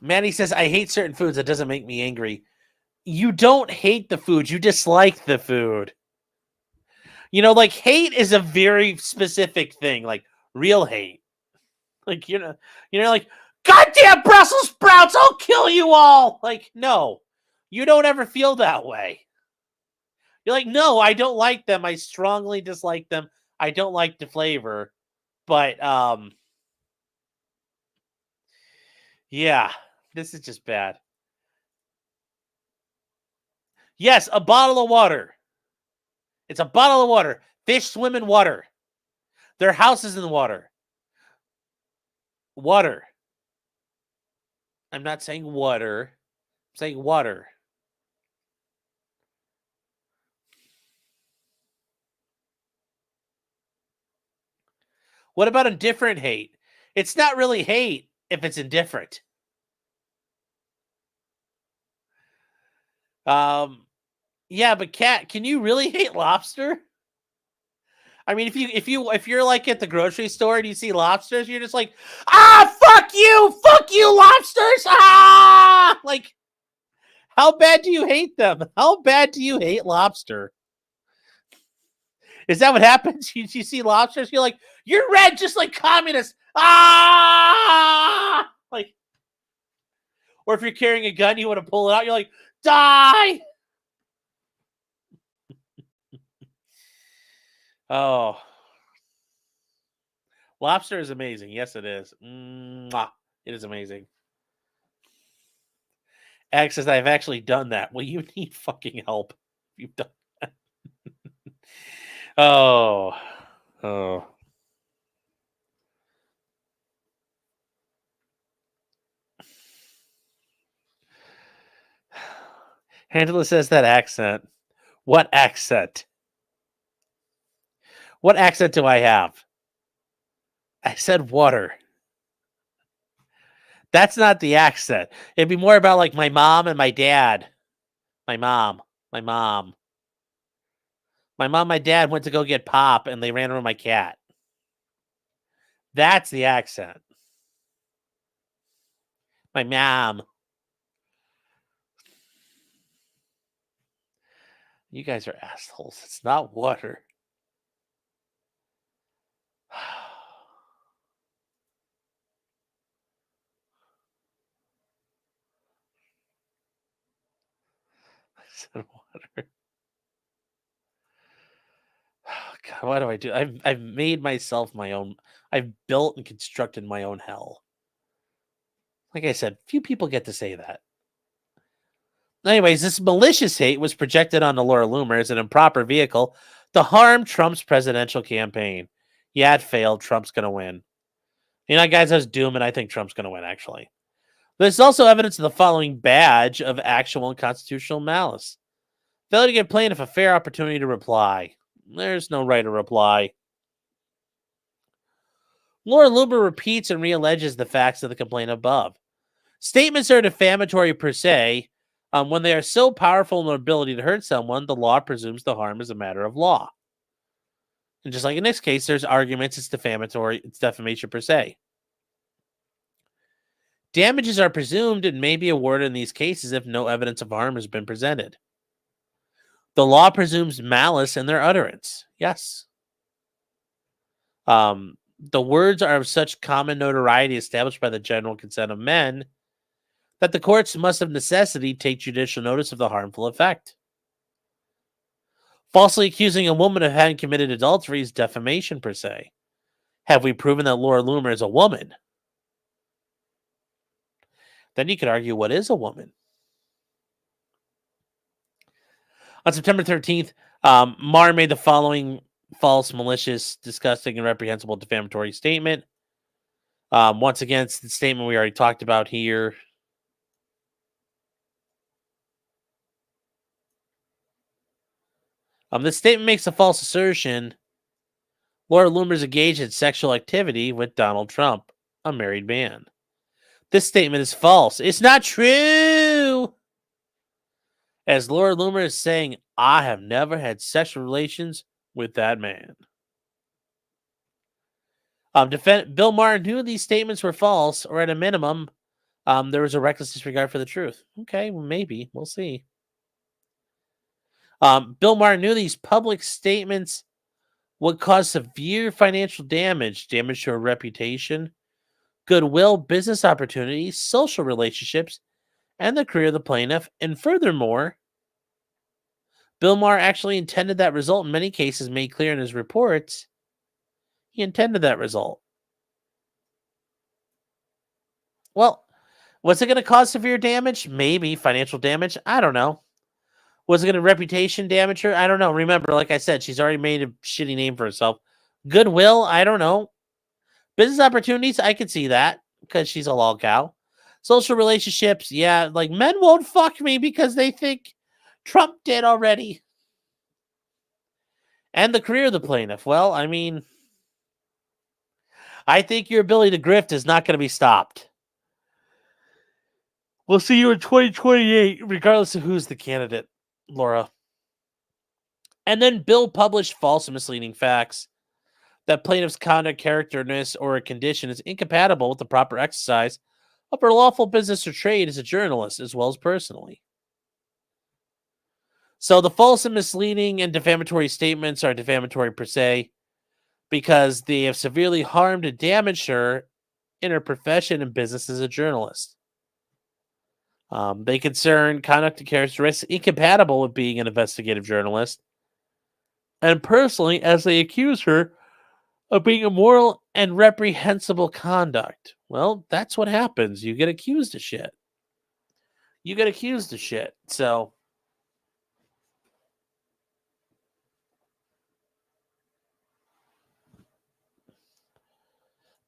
Manny says, I hate certain foods. That doesn't make me angry. You don't hate the food. You dislike the food. You know, like, hate is a very specific thing. Like, real hate. Like, you know, like, goddamn Brussels sprouts, I'll kill you all. Like, no. You don't ever feel that way. You're like, no, I don't like them. I strongly dislike them. I don't like the flavor. But, yeah, this is just bad. Yes, a bottle of water. It's a bottle of water. Fish swim in water. Their house is in the water. Water. I'm not saying water. I'm saying water. What about indifferent hate? It's not really hate if it's indifferent. Yeah, but Kat, can you really hate lobster? I mean, if you're like at the grocery store and you see lobsters, you're just like, fuck you, lobsters, like, how bad do you hate them? How bad do you hate lobster? Is that what happens? You see lobsters, you're like, you're red, just like communists, like, or if you're carrying a gun, you want to pull it out, you're like, die. Oh, lobster is amazing. Yes, it is. Mwah. It is amazing. Alex says, I've actually done that. Well, you need fucking help. You've done that. Oh. Angela says that accent. What accent? What accent do I have? I said water. That's not the accent. It'd be more about like my mom and my dad. My mom, my dad went to go get pop and they ran over my cat. That's the accent. My mom. You guys are assholes. It's not water. I said water. God, why do I do? I've made myself my own. I've built and constructed my own hell. Like I said, few people get to say that. Anyways, this malicious hate was projected onto Laura Loomer as an improper vehicle to harm Trump's presidential campaign. Yeah, it failed. Trump's going to win. You know, guys, I was dooming. I think Trump's going to win, actually. There's also evidence of the following badge of actual and constitutional malice. Failure to give plaintiff a fair opportunity to reply. There's no right to reply. Laura Loomer repeats and realleges the facts of the complaint above. Statements are defamatory per se. When they are so powerful in their ability to hurt someone, the law presumes the harm is a matter of law. And just like in this case, there's arguments it's defamatory, it's defamation per se. Damages are presumed and may be awarded in these cases if no evidence of harm has been presented. The law presumes malice in their utterance. Yes. The words are of such common notoriety established by the general consent of men that the courts must of necessity take judicial notice of the harmful effect. Falsely accusing a woman of having committed adultery is defamation per se. Have we proven that Laura Loomer is a woman? Then you could argue, what is a woman? On September 13th, Maher made the following false, malicious, disgusting, and reprehensible defamatory statement. Once again, it's the statement we already talked about here. This statement makes a false assertion. Laura Loomer is engaged in sexual activity with Donald Trump, a married man. This statement is false. It's not true. As Laura Loomer is saying, I have never had sexual relations with that man. Bill Maher knew these statements were false, or at a minimum, there was a reckless disregard for the truth. Okay, well, maybe. We'll see. Bill Maher knew these public statements would cause severe financial damage to her reputation, goodwill, business opportunities, social relationships, and the career of the plaintiff. And furthermore, Bill Maher actually intended that result in many cases, made clear in his reports. He intended that result. Well, was it going to cause severe damage? Maybe. Financial damage? I don't know. Was it going to reputation damage her? I don't know. Remember, like I said, she's already made a shitty name for herself. Goodwill? I don't know. Business opportunities? I could see that because she's a lol cow. Social relationships? Yeah, like men won't fuck me because they think Trump did already. And the career of the plaintiff? Well, I mean, I think your ability to grift is not going to be stopped. We'll see you in 2028, regardless of who's the candidate, Laura. And then Bill published false and misleading facts that plaintiff's conduct, characterness, or a condition is incompatible with the proper exercise of her lawful business or trade as a journalist, as well as personally. So the false and misleading and defamatory statements are defamatory per se because they have severely harmed and damaged her in her profession and business as a journalist. They concern conduct and characteristics incompatible with being an investigative journalist. And personally, as they accuse her of being immoral and reprehensible conduct. Well, that's what happens. You get accused of shit. So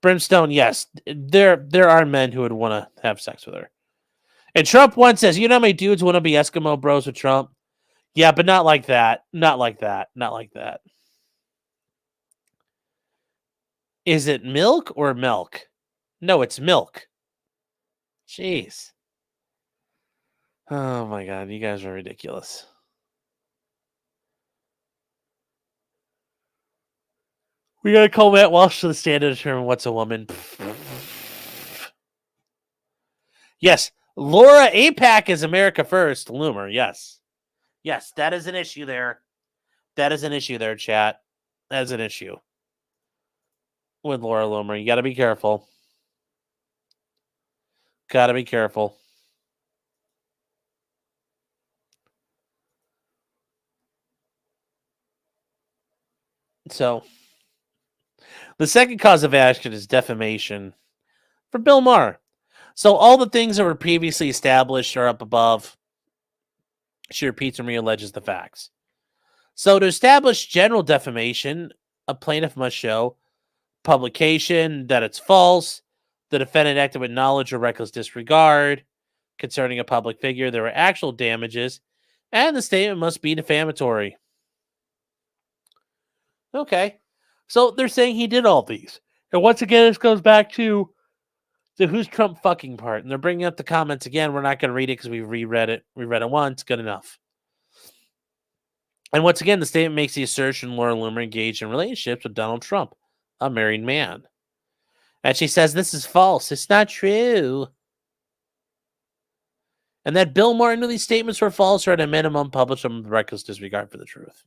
Brimstone, yes, there are men who would want to have sex with her. And Trump once says, you know how many dudes want to be Eskimo bros with Trump? Yeah, but not like that. Not like that. Is it milk or milk? No, it's milk. Jeez. Oh my God, you guys are ridiculous. We gotta call Matt Walsh to the stand to determine what's a woman. Yes, Laura APAC is America First. Loomer, yes. Yes, that is an issue there. Chat. That is an issue. With Laura Loomer. You gotta be careful. So, the second cause of action is defamation for Bill Maher. So all the things that were previously established are up above. She repeats and realleges the facts. So to establish general defamation, a plaintiff must show publication, that it's false, the defendant acted with knowledge or reckless disregard concerning a public figure, there were actual damages, and the statement must be defamatory. Okay. So they're saying he did all these. And once again, this goes back to the who's Trump fucking part. And they're bringing up the comments again. We're not going to read it because we reread it. We read it once. Good enough. And once again, the statement makes the assertion Laura Loomer engaged in relationships with Donald Trump, a married man. And she says this is false. It's not true. And that Bill Maher knew these statements were false or at a minimum published them with reckless disregard for the truth.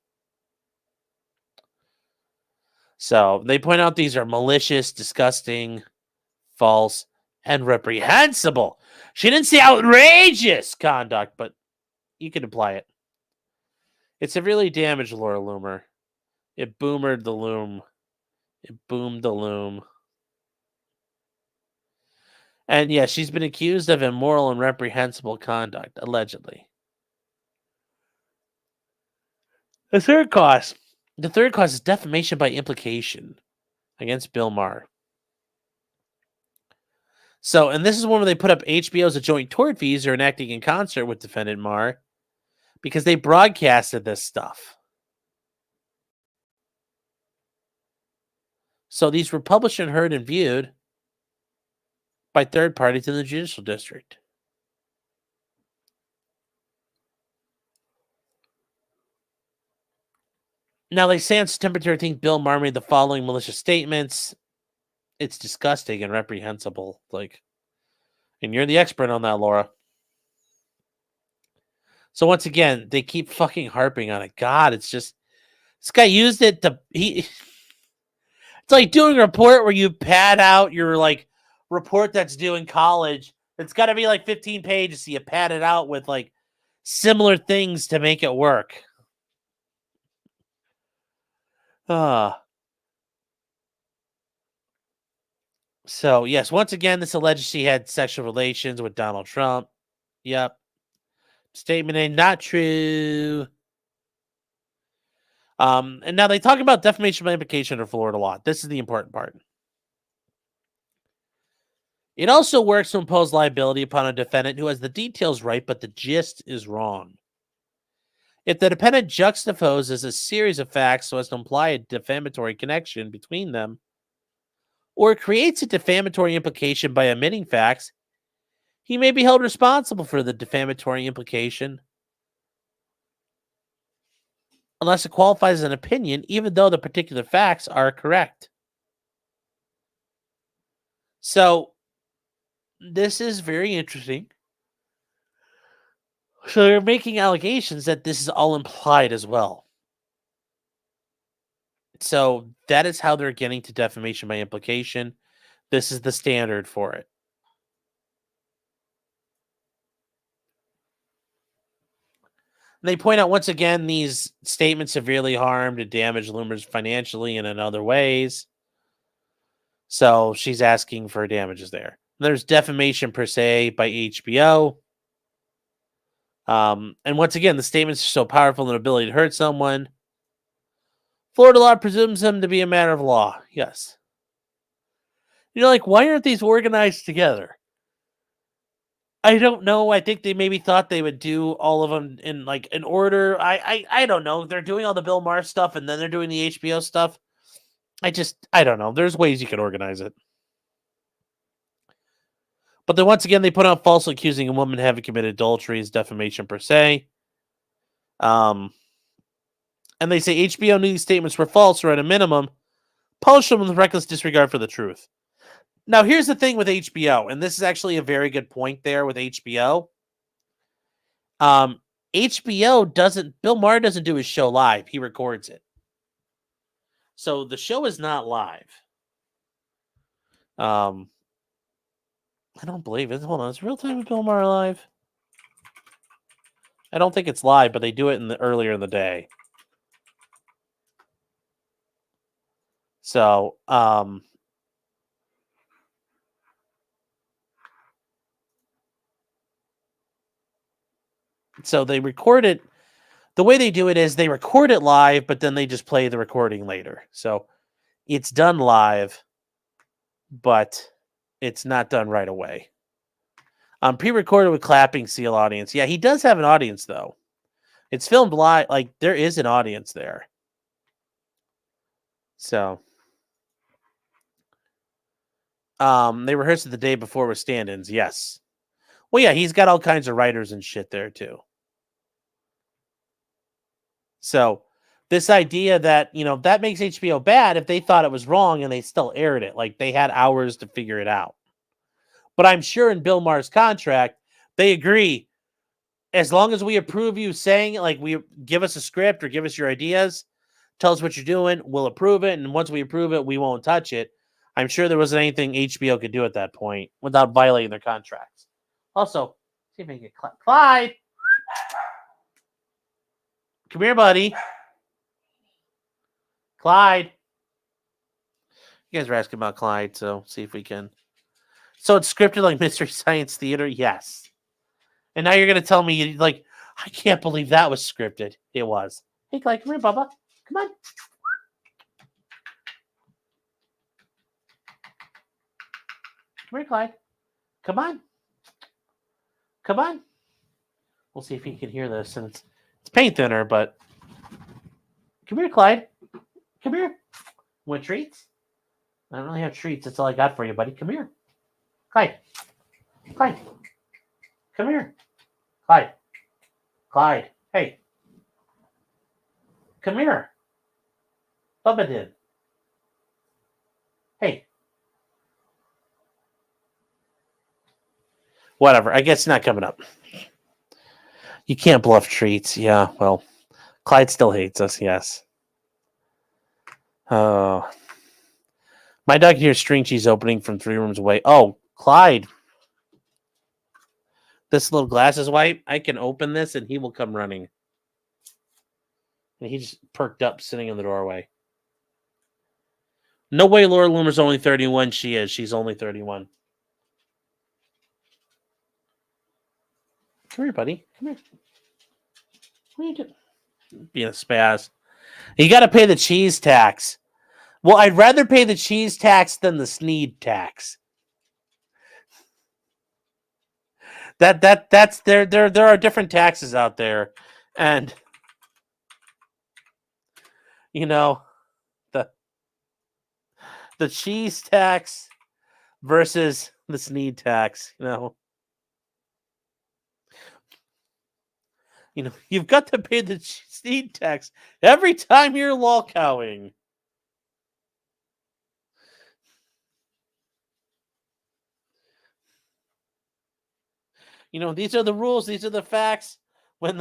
So they point out these are malicious, disgusting, false, and reprehensible. She didn't say outrageous conduct, but you can imply it. It severely damaged Laura Loomer. It boomered the loom. It boomed the loom. And yes, she's been accused of immoral and reprehensible conduct, allegedly. The third cause is defamation by implication against Bill Maher. So, and this is one where they put up HBO as a joint tortfeasor and acting in concert with defendant Maher because they broadcasted this stuff. So these were published and heard and viewed by third parties in the judicial district. Now, they say on September 13th, Bill Maher made the following malicious statements. It's disgusting and reprehensible. And you're the expert on that, Laura. So once again, they keep fucking harping on it. God, it's just, this guy used it to, it's like doing a report where you pad out your report that's due in college. It's got to be 15 pages, so you pad it out with similar things to make it work. So, yes, once again, this alleges she had sexual relations with Donald Trump. Yep. Statement A, not true. And now they talk about defamation by implication under Florida law. This is the important part. It also works to impose liability upon a defendant who has the details right, but the gist is wrong. If the defendant juxtaposes a series of facts so as to imply a defamatory connection between them, or creates a defamatory implication by omitting facts, he may be held responsible for the defamatory implication unless it qualifies as an opinion, even though the particular facts are correct. So, this is very interesting. So, they're making allegations that this is all implied as well. So, that is how they're getting to defamation by implication. This is the standard for it. They point out once again these statements severely harmed and damaged Loomer's financially and in other ways. So she's asking for damages there. There's defamation per se by HBO. And once again, the statements are so powerful in their ability to hurt someone. Florida law presumes them to be a matter of law. Yes. Why aren't these organized together? I don't know. I think they maybe thought they would do all of them in an order. I don't know. They're doing all the Bill Maher stuff and then they're doing the HBO stuff. I don't know. There's ways you can organize it. But then once again, they put out falsely accusing a woman of having committed adultery as defamation per se. And they say HBO knew these statements were false or at a minimum, published them with reckless disregard for the truth. Now, here's the thing with HBO, and this is actually a very good point there with HBO. Bill Maher doesn't do his show live. He records it. So the show is not live. I don't believe it. Hold on. Is Real Time with Bill Maher live? I don't think it's live, but they do it earlier in the day. So, So they record it. The way they do it is they record it live, but then they just play the recording later. So it's done live, but it's not done right away. Pre-recorded with clapping seal audience. Yeah, he does have an audience though. It's filmed live. Like there is an audience there. So they rehearsed it the day before with stand-ins. Yes. Well, yeah, he's got all kinds of writers and shit there too. So this idea that, that makes HBO bad if they thought it was wrong and they still aired it. Like they had hours to figure it out. But I'm sure in Bill Maher's contract, they agree. As long as we approve you saying, like, we give us a script or give us your ideas, tell us what you're doing, we'll approve it. And once we approve it, we won't touch it. I'm sure there wasn't anything HBO could do at that point without violating their contracts. Also, see if I can get Clyde. Come here, buddy. Clyde. You guys were asking about Clyde, so see if we can. So it's scripted like Mystery Science Theater? Yes. And now you're going to tell me, like, I can't believe that was scripted. It was. Hey, Clyde, come here, Bubba. Come on. Come here, Clyde. Come on. Come on. We'll see if he can hear this. And it's paint thinner, but come here, Clyde. Come here. Want treats? I don't really have treats. That's all I got for you, buddy. Come here. Clyde. Clyde. Come here. Clyde. Clyde. Hey. Come here. Bubba did. Hey. Whatever. I guess it's not coming up. You can't bluff treats. Yeah, well, Clyde still hates us, yes. Oh. My dog can hear string cheese opening from 3 rooms away. Oh, Clyde. This little glasses wipe, I can open this and he will come running. And he just perked up sitting in the doorway. No way Laura Loomer's only 31. She is. She's only 31. Come here, buddy. Come here. What are you doing? Being a spaz. You got to pay the cheese tax. Well, I'd rather pay the cheese tax than the Sneed tax. That's there are different taxes out there, and the cheese tax versus the Sneed tax. You've got to pay the Sneed tax every time you're lolcowing. These are the rules. These are the facts. When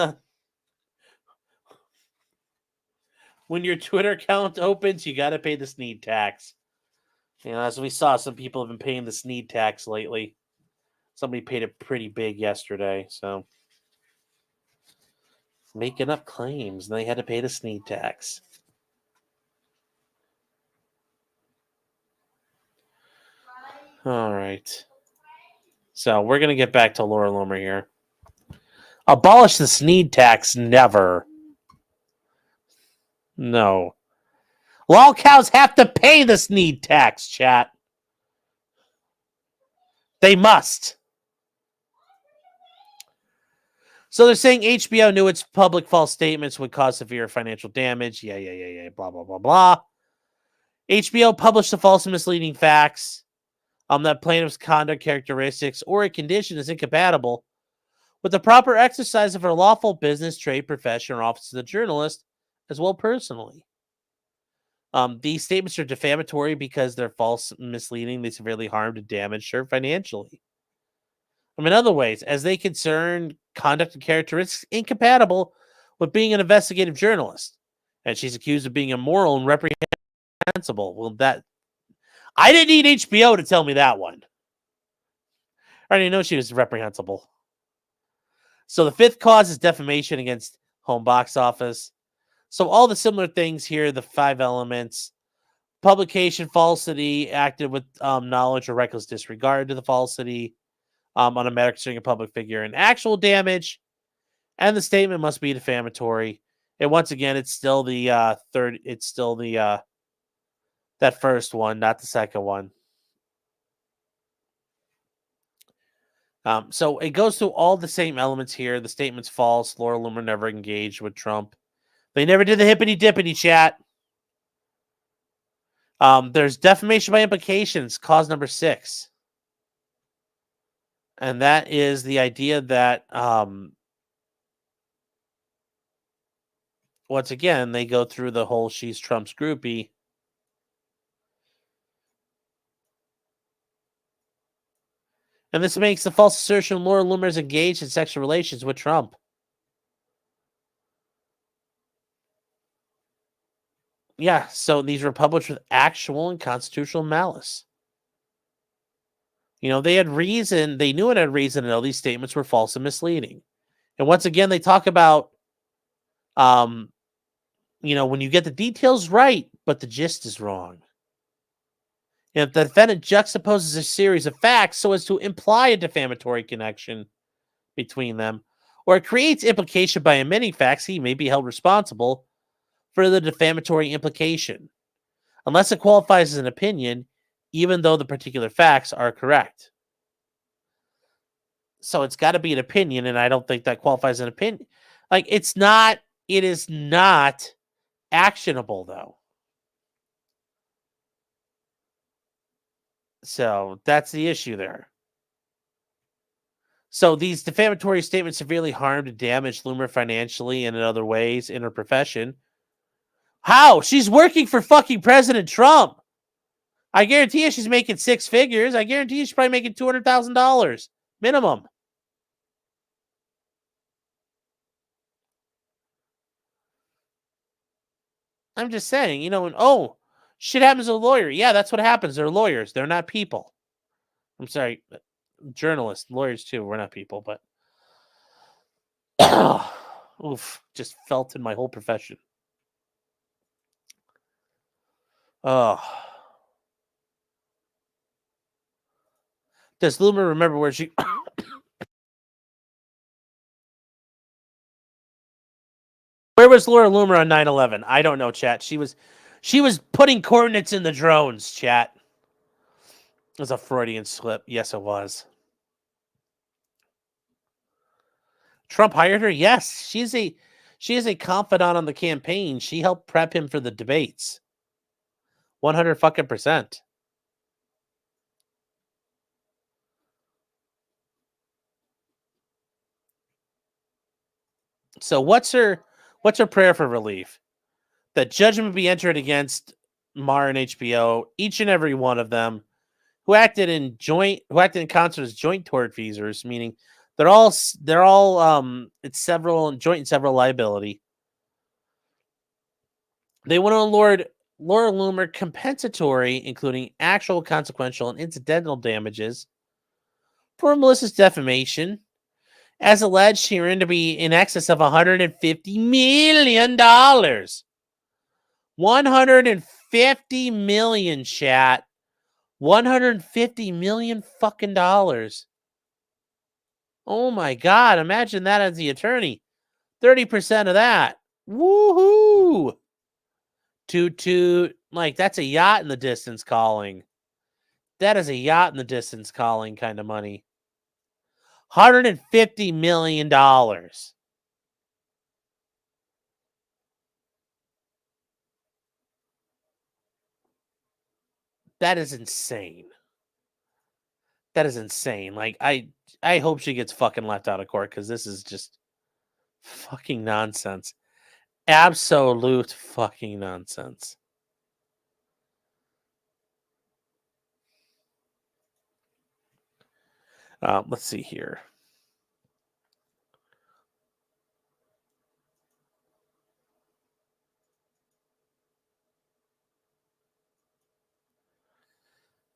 your Twitter account opens, you got to pay the Sneed tax. As we saw, some people have been paying the Sneed tax lately. Somebody paid it pretty big yesterday, so making up claims, and they had to pay the Sneed tax. All right. So we're going to get back to Laura Loomer here. Abolish the Sneed tax, never. No. Lol cows have to pay the Sneed tax, chat. They must. So they're saying HBO knew its public false statements would cause severe financial damage. Yeah. Blah, blah, blah, blah. HBO published the false and misleading facts. That plaintiff's conduct characteristics or a condition is incompatible with the proper exercise of her lawful business, trade, profession, or office as a journalist, as well personally. These statements are defamatory because they're false and misleading. They severely harmed and damaged her financially. In other ways, as they concern conduct and characteristics incompatible with being an investigative journalist. And she's accused of being immoral and reprehensible. Well, I didn't need HBO to tell me that one. I already know she was reprehensible. So the 5th cause is defamation against home box office. So all the similar things here, the 5 elements: publication falsity, acted with knowledge or reckless disregard to the falsity, on a matter concerning a public figure, and actual damage, and the statement must be defamatory. And once again, it's still the third. It's still the that first one, not the second one. So it goes through all the same elements here. The statement's false. Laura Loomer never engaged with Trump. They never did the hippity dippity chat. There's defamation by implications, cause number 6. And that is the idea that, once again, they go through the whole she's Trump's groupie. And this makes the false assertion Laura Loomer is engaged in sexual relations with Trump. Yeah, so these were published with actual and constitutional malice. You know, they had reason, they knew it had reason to know these statements were false and misleading. And once again, they talk about, you know, when you get the details right, but the gist is wrong. If the defendant juxtaposes a series of facts so as to imply a defamatory connection between them, or it creates implication by omitting facts, he may be held responsible for the defamatory implication, unless it qualifies as an opinion, even though the particular facts are correct. So it's got to be an opinion, and I don't think that qualifies as an opinion. Like, it is not actionable, though. So that's the issue there. So these defamatory statements severely harmed and damaged Loomer financially and in other ways in her profession. How? She's working for fucking President Trump. I guarantee you she's making 6 figures. I guarantee you she's probably making $200,000 minimum. I'm just saying, you know, and shit happens to a lawyer. Yeah, that's what happens. They're lawyers. They're not people. I'm sorry, journalists, lawyers too. We're not people, but oof, just felt in my whole profession. Oh. Does Loomer remember where she Where was Laura Loomer on 9/11? I don't know, chat. She was putting coordinates in the drones, chat. It was a Freudian slip. Yes, it was. Trump hired her? Yes. She is a confidant on the campaign. She helped prep him for the debates. 100%. So what's her prayer for relief? That judgment be entered against Maher and HBO, each and every one of them, who acted in concert as joint tortfeasors, meaning they're all it's several joint and several liability. They want to award Laura Loomer compensatory, including actual, consequential, and incidental damages for malicious defamation, as alleged herein to be in excess of $150 million. 150 million, chat. 150 million fucking dollars. Oh my God. Imagine that as the attorney. 30% of that. Woohoo. Like, that's a yacht in the distance calling. That is a yacht in the distance calling kind of money. $150 million. That is insane. That is insane. Like, I hope she gets fucking left out of court, because this is just fucking nonsense. Absolute fucking nonsense. Let's see here.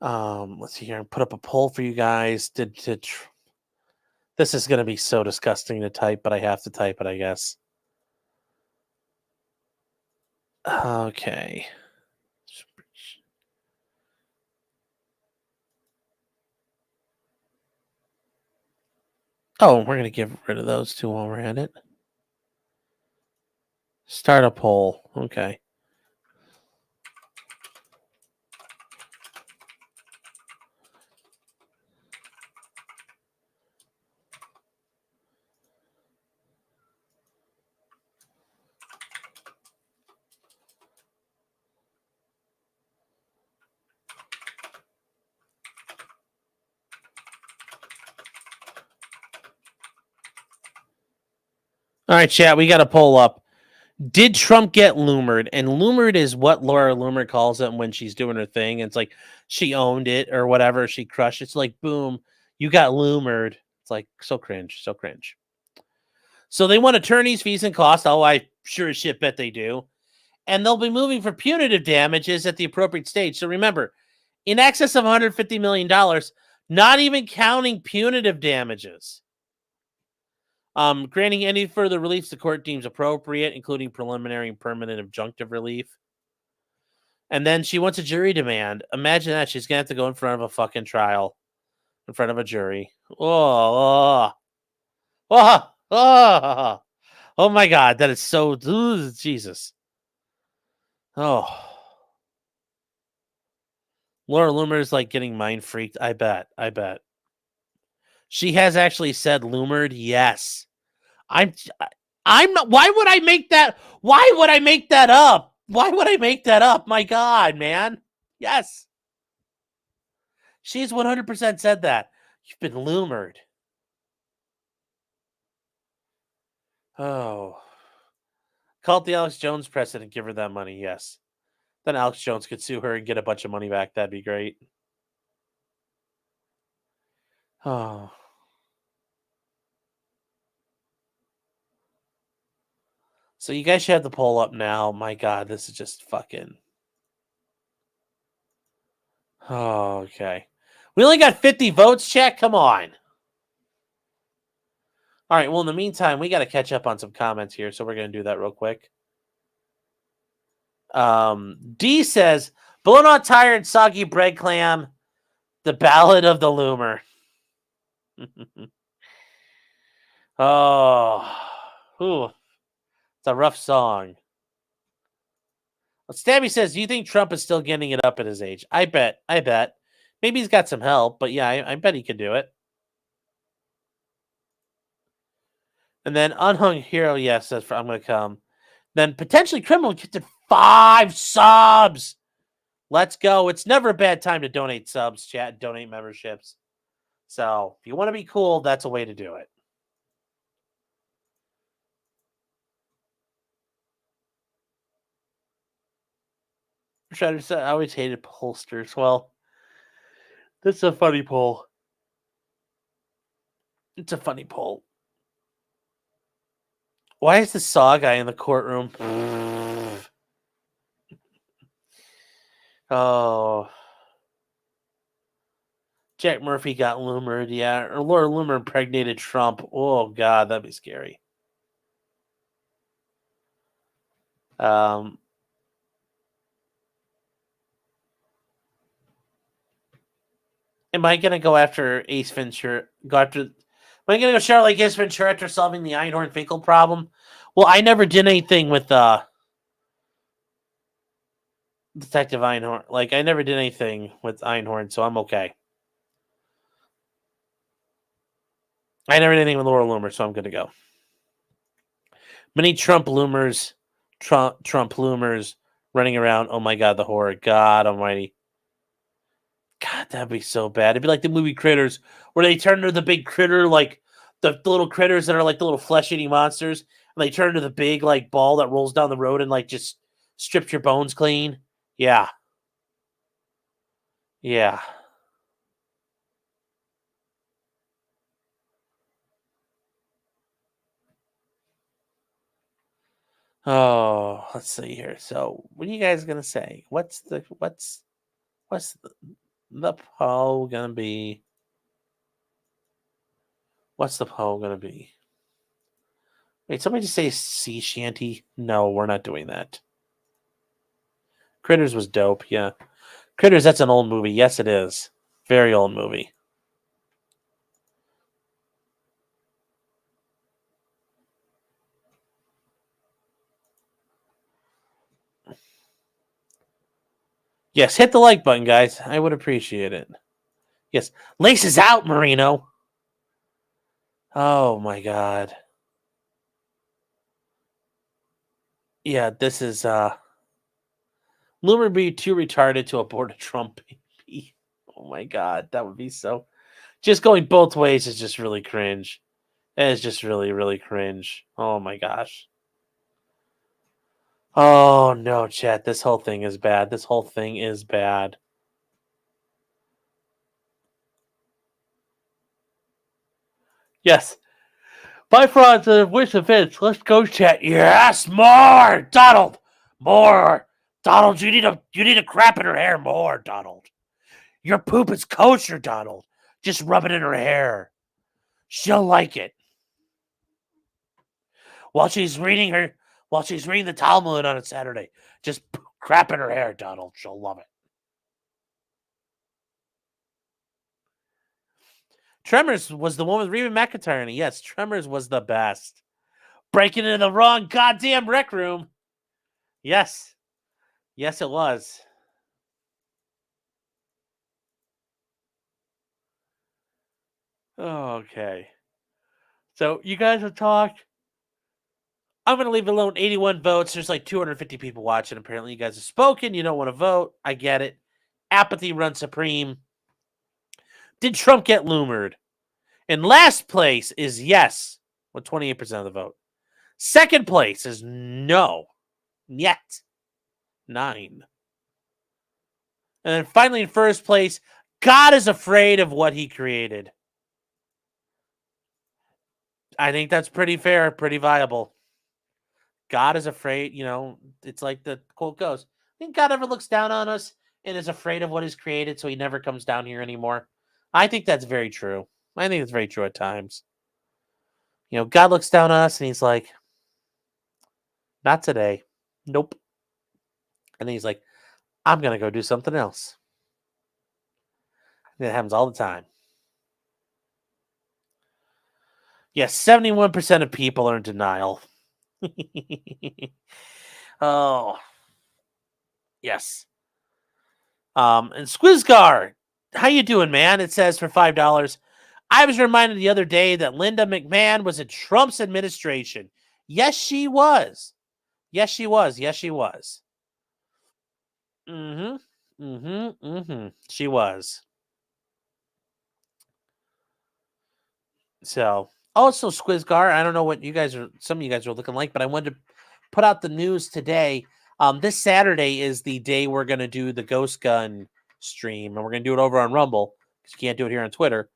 Let's see here. I'll put up a poll for you guys. This is going to be so disgusting to type, but I have to type it, I guess. Okay. Oh, we're going to get rid of those two while we're at it. Start a poll. Okay. All right, chat. We got a poll up. Did Trump get loomered? And loomered is what Laura Loomer calls it when she's doing her thing. It's like she owned it or whatever. She crushed it. It's like, boom, you got loomered. It's like so cringe, so cringe. So they want attorneys' fees and costs. Oh, I sure as shit bet they do. And they'll be moving for punitive damages at the appropriate stage. So remember, in excess of $150 million, not even counting punitive damages. Granting any further relief the court deems appropriate, including preliminary and permanent injunctive relief. And then she wants a jury demand. Imagine that. She's going to have to go in front of a fucking trial, in front of a jury. Oh my God. That is so... Jesus. Oh. Laura Loomer is like getting mind freaked. I bet. She has actually said loomered. Yes. I'm not. Why would I make that? Why would I make that up? Why would I make that up? My God, man. Yes. She's 100% said that. You've been loomered. Oh. Call it the Alex Jones precedent. Give her that money. Yes. Then Alex Jones could sue her and get a bunch of money back. That'd be great. Oh. So you guys should have the poll up now. My God, this is just fucking... Oh, okay. We only got 50 votes, chat? Come on. All right, well, in the meantime, we got to catch up on some comments here, so we're going to do that real quick. D says, blown on tired, soggy bread clam, the ballad of the loomer. Oh, ooh, it's a rough song. Well, Stabby says, do you think Trump is still getting it up at his age? I bet. Maybe he's got some help, but yeah, I bet he could do it. And then Unhung Hero, yes, says, I'm going to come. Then potentially criminal gets to 5 subs. Let's go. It's never a bad time to donate subs, chat, donate memberships. So if you want to be cool, that's a way to do it. I always hated pollsters. Well, this is a funny poll. It's a funny poll. Why is the saw guy in the courtroom? Oh. Jack Murphy got loomered, yeah. Or Laura Loomer impregnated Trump. Oh, God, that'd be scary. Am I going to go after Ace Ventura? Am I going to go shout like Ace Ventura after solving the Einhorn-Finkel problem? Well, I never did anything with Detective Einhorn. Like, I never did anything with Einhorn, so I'm okay. I never did anything with Laura Loomer, so I'm good to go. Many Trump Loomers running around. Oh my God, the horror. God almighty. God, that'd be so bad. It'd be like the movie Critters, where they turn into the big critter, like the little critters that are like the little flesh-eating monsters, and they turn into the big like ball that rolls down the road and like just strips your bones clean. Yeah. Yeah. Oh, let's see here. So, what are you guys gonna say? What's the poll gonna be? What's the poll gonna be? Wait, somebody just say sea shanty? No, we're not doing that. Critters was dope, yeah. Critters, that's an old movie. Yes, it is. Very old movie. Yes, hit the like button, guys. I would appreciate it. Yes, laces out, Marino. Oh my God. Yeah, this is Loomer be too retarded to abort a Trump baby. Oh my God, that would be so. Just going both ways is just really cringe. It's just really, really cringe. Oh my gosh. Oh no, chat. This whole thing is bad. This whole thing is bad. Yes. By frauds of which events? Let's go, chat. Yes, more, Donald. More, Donald. You need a crap in her hair. More, Donald. Your poop is kosher, Donald. Just rub it in her hair. She'll like it. While she's reading the Talmud on a Saturday, just crap in her hair, Donald. She'll love it. Tremors was the one with Reba McEntire in it. Yes, Tremors was the best. Breaking into the wrong goddamn rec room. Yes. Yes, it was. Okay. So you guys have talked. I'm going to leave it alone. 81 votes. There's like 250 people watching. Apparently, you guys have spoken. You don't want to vote. I get it. Apathy runs supreme. Did Trump get loomered? In last place is yes, with 28% of the vote. Second place is no, yet 9. And then finally in first place, God is afraid of what he created. I think that's pretty fair, pretty viable. God is afraid, it's like the quote goes. I think God ever looks down on us and is afraid of what is created, so he never comes down here anymore. I think that's very true. I think it's very true at times. God looks down on us and he's like, not today. Nope. And then he's like, I'm going to go do something else. And it happens all the time. Yes, 71% of people are in denial. Oh. Yes. And Squizgar, how you doing, man? It says for $5. I was reminded the other day that Linda McMahon was in Trump's administration. Yes, she was. Yes, she was. Yes, she was. She was. So, also Squizgar, I don't know what some of you guys are looking like, but I wanted to put out the news today. This Saturday is the day we're going to do the Ghost Gun stream, and we're going to do it over on Rumble because you can't do it here on Twitter.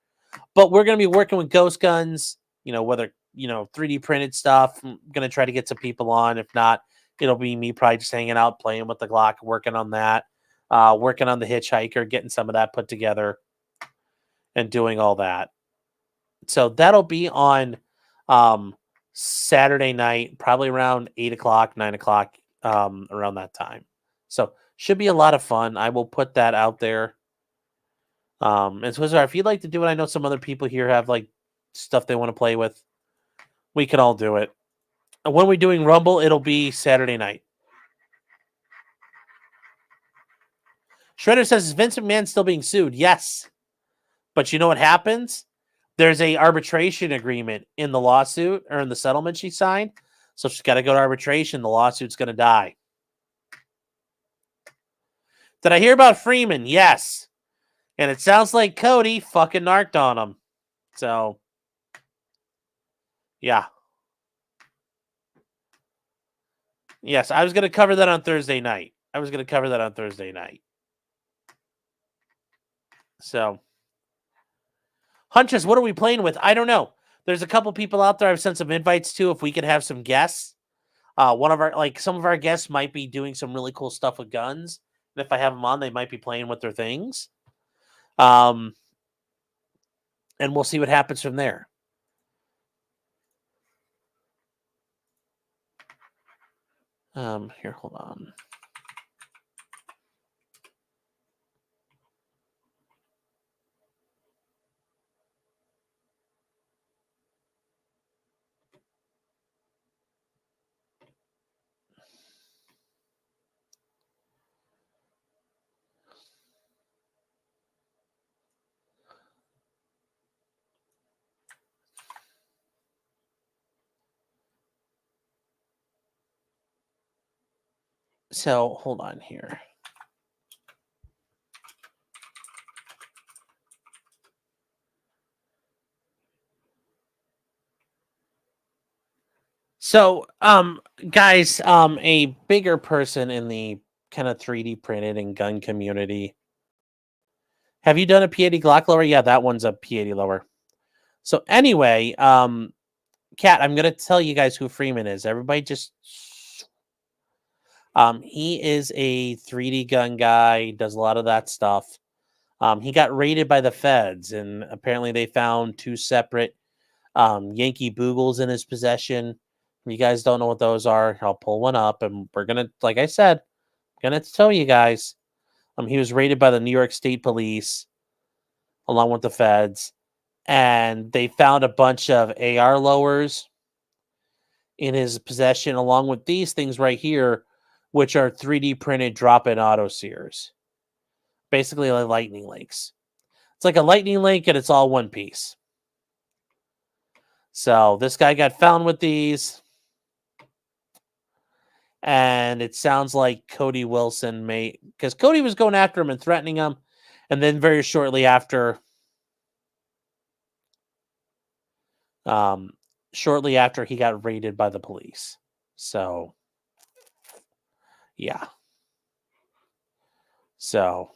But we're going to be working with Ghost Guns, whether, 3D printed stuff. I'm going to try to get some people on. If not, it'll be me probably just hanging out, playing with the Glock, working on that, working on the Hitchhiker, getting some of that put together and doing all that. So that'll be on Saturday night, probably around 8 o'clock, 9 o'clock, around that time. So should be a lot of fun. I will put that out there. And so if you'd like to do it, I know some other people here have like stuff they want to play with. We can all do it. And when we're doing Rumble, it'll be Saturday night. Shredder says, is Vince McMahon still being sued? Yes. But you know what happens? There's a arbitration agreement in the lawsuit or in the settlement she signed. So she's got to go to arbitration. The lawsuit's going to die. Did I hear about Freeman? Yes. And it sounds like Cody fucking narked on him. So, yeah. Yes, I was going to cover that on Thursday night. So, Huntress, what are we playing with? I don't know. There's a couple people out there I've sent some invites to if we could have some guests. Some of our guests might be doing some really cool stuff with guns. And if I have them on, they might be playing with their things. And we'll see what happens from there. Here, hold on. So hold on here. So, guys, a bigger person in the kind of 3D printed and gun community. Have you done a P80 Glock lower? Yeah, that one's a P80 lower. So anyway, Kat, I'm gonna tell you guys who Freeman is. Everybody just he is a 3D gun guy, does a lot of that stuff. He got raided by the feds, and apparently they found 2 separate Yankee Boogles in his possession. If you guys don't know what those are, I'll pull one up, and we're gonna, like I said, gonna tell you guys. He was raided by the New York State Police, along with the feds, and they found a bunch of AR lowers in his possession, along with these things right here, which are 3D printed drop-in auto sears, basically like lightning links. It's like a lightning link, and it's all one piece. So this guy got found with these, and it sounds like Cody Wilson because Cody was going after him and threatening him, and then very shortly after, he got raided by the police. So, yeah. So,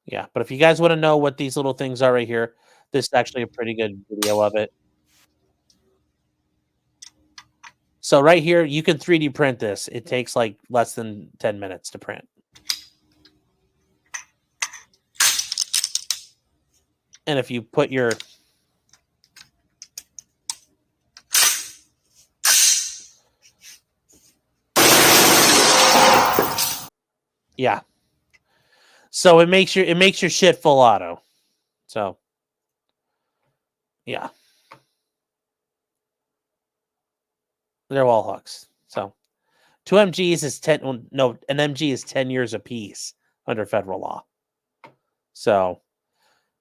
yeah. But if you guys want to know what these little things are right here, this is actually a pretty good video of it. So right here, you can 3D print this. It takes like less than 10 minutes to print. And if you put your yeah. So it makes your shit full auto. So yeah. They're all hooks. So 2 MGs is 10 no, an MG is 10 years apiece under federal law. So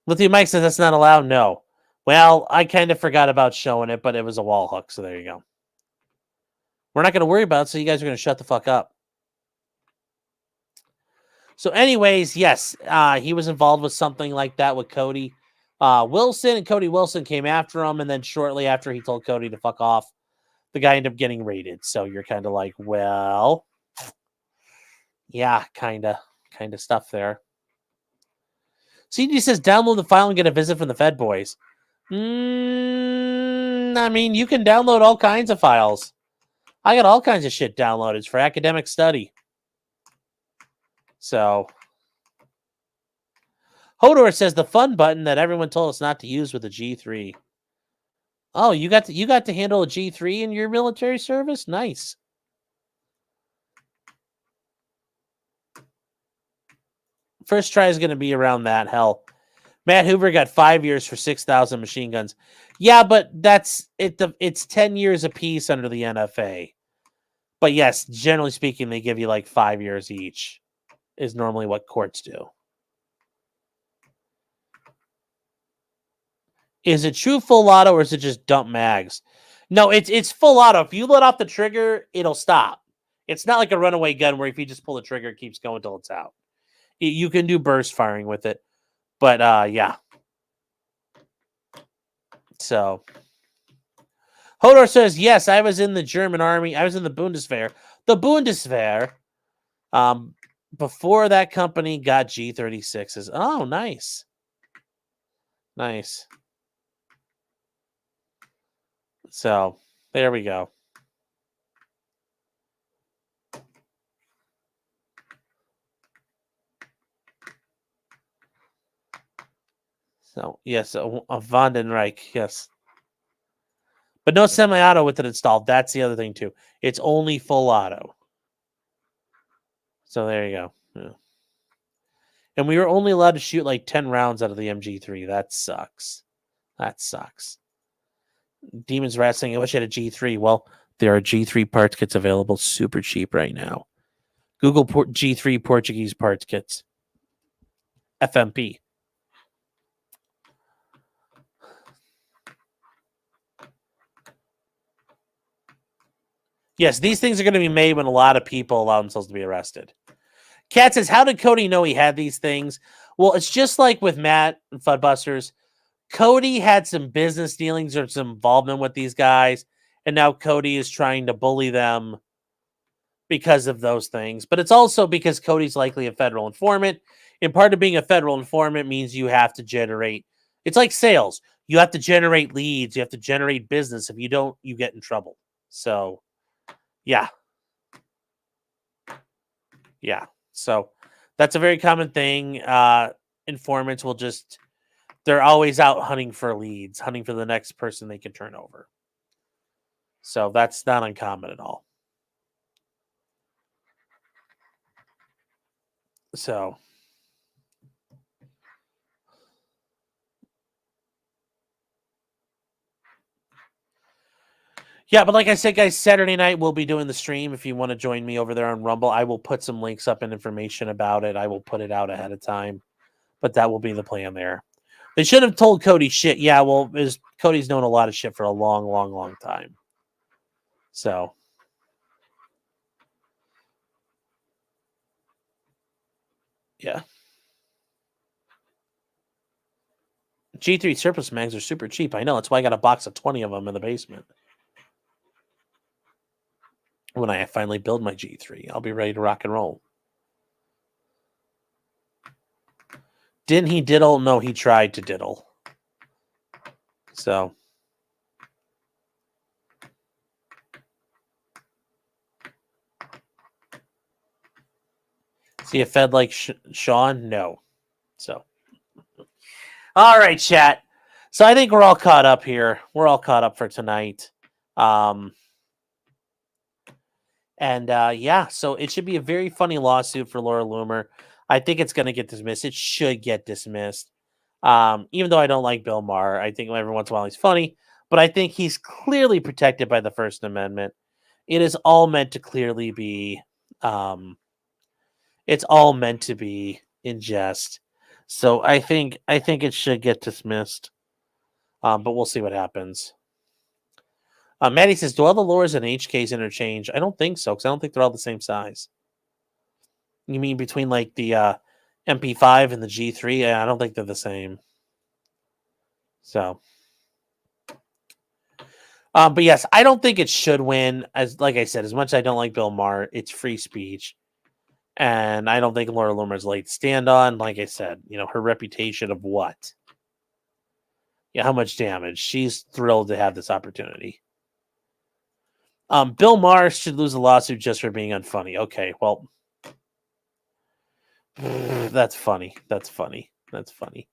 Lithium Mike says that's not allowed. No. Well, I kind of forgot about showing it, but it was a wall hook, so there you go. We're not going to worry about it, so you guys are going to shut the fuck up. So anyways, yes, he was involved with something like that with Cody Wilson, and Cody Wilson came after him, and then shortly after he told Cody to fuck off, the guy ended up getting raided. So you're kind of like, well, yeah, kind of stuff there. CD says, download the file and get a visit from the Fed boys. I mean, you can download all kinds of files. I got all kinds of shit downloaded for academic study. So, Hodor says the fun button that everyone told us not to use with the G3. Oh, you got to handle a G3 in your military service? Nice. First try is going to be around that. Hell, Matt Hoover got 5 years for 6,000 machine guns. Yeah, but that's it. It's 10 years apiece under the NFA. But yes, generally speaking, they give you like 5 years each. Is normally what courts do. Is it true full auto or is it just dump mags? No, it's full auto. If you let off the trigger, it'll stop. It's not like a runaway gun where if you just pull the trigger, it keeps going until it's out. You can do burst firing with it. But yeah. So Hodor says, yes, I was in the German army. I was in the Bundeswehr. The Bundeswehr. Before that company got G36s. Oh, nice. Nice. So there we go. So yes, a Vandenreich, yes. But no semi-auto with it installed. That's the other thing too. It's only full auto. So there you go. Yeah. And we were only allowed to shoot like 10 rounds out of the MG3. That sucks. That sucks. Demon's Rat saying, I wish I had a G3. Well, there are G3 parts kits available super cheap right now. Google G3 Portuguese parts kits. FMP. Yes, these things are going to be made when a lot of people allow themselves to be arrested. Kat says, how did Cody know he had these things? Well, it's just like with Matt and Fudbusters. Cody had some business dealings or some involvement with these guys, and now Cody is trying to bully them because of those things. But it's also because Cody's likely a federal informant. And part of being a federal informant means you have to generate, it's like sales. You have to generate leads. You have to generate business. If you don't, you get in trouble. So, yeah. Yeah. So that's a very common thing. Informants will just, they're always out hunting for leads, hunting for the next person they can turn over. So that's not uncommon at all. So, yeah, but like I said, guys, Saturday night we'll be doing the stream. If you want to join me over there on Rumble, I will put some links up and information about it. I will put it out ahead of time, but that will be the plan there. They should have told Cody shit. Yeah, well, Cody's known a lot of shit for a long, long, long time. So, yeah. G3 surplus mags are super cheap. I know. That's why I got a box of 20 of them in the basement. When I finally build my G3, I'll be ready to rock and roll. Didn't he diddle? No, he tried to diddle. So. See a Fed like Sean? No. So. All right, chat. So I think we're all caught up here. We're all caught up for tonight. Yeah, so it should be a very funny lawsuit for Laura Loomer. I think it's going to get dismissed. It should get dismissed. Even though I don't like Bill Maher, I think every once in a while he's funny, but I think he's clearly protected by the First Amendment. It is all meant to clearly be, it's all meant to be in jest. So I think it should get dismissed. But we'll see what happens. Maddie says, do all the Lauras and HKs interchange? I don't think so, because I don't think they're all the same size. You mean between like the MP5 and the G3? Yeah, I don't think they're the same. So, but yes, I don't think it should win. Like I said, as much as I don't like Bill Maher, it's free speech, and I don't think Laura Loomer's leg to stand on. Like I said, her reputation of what? Yeah, how much damage? She's thrilled to have this opportunity. Bill Maher should lose a lawsuit just for being unfunny. Okay, well, that's funny. That's funny. That's funny.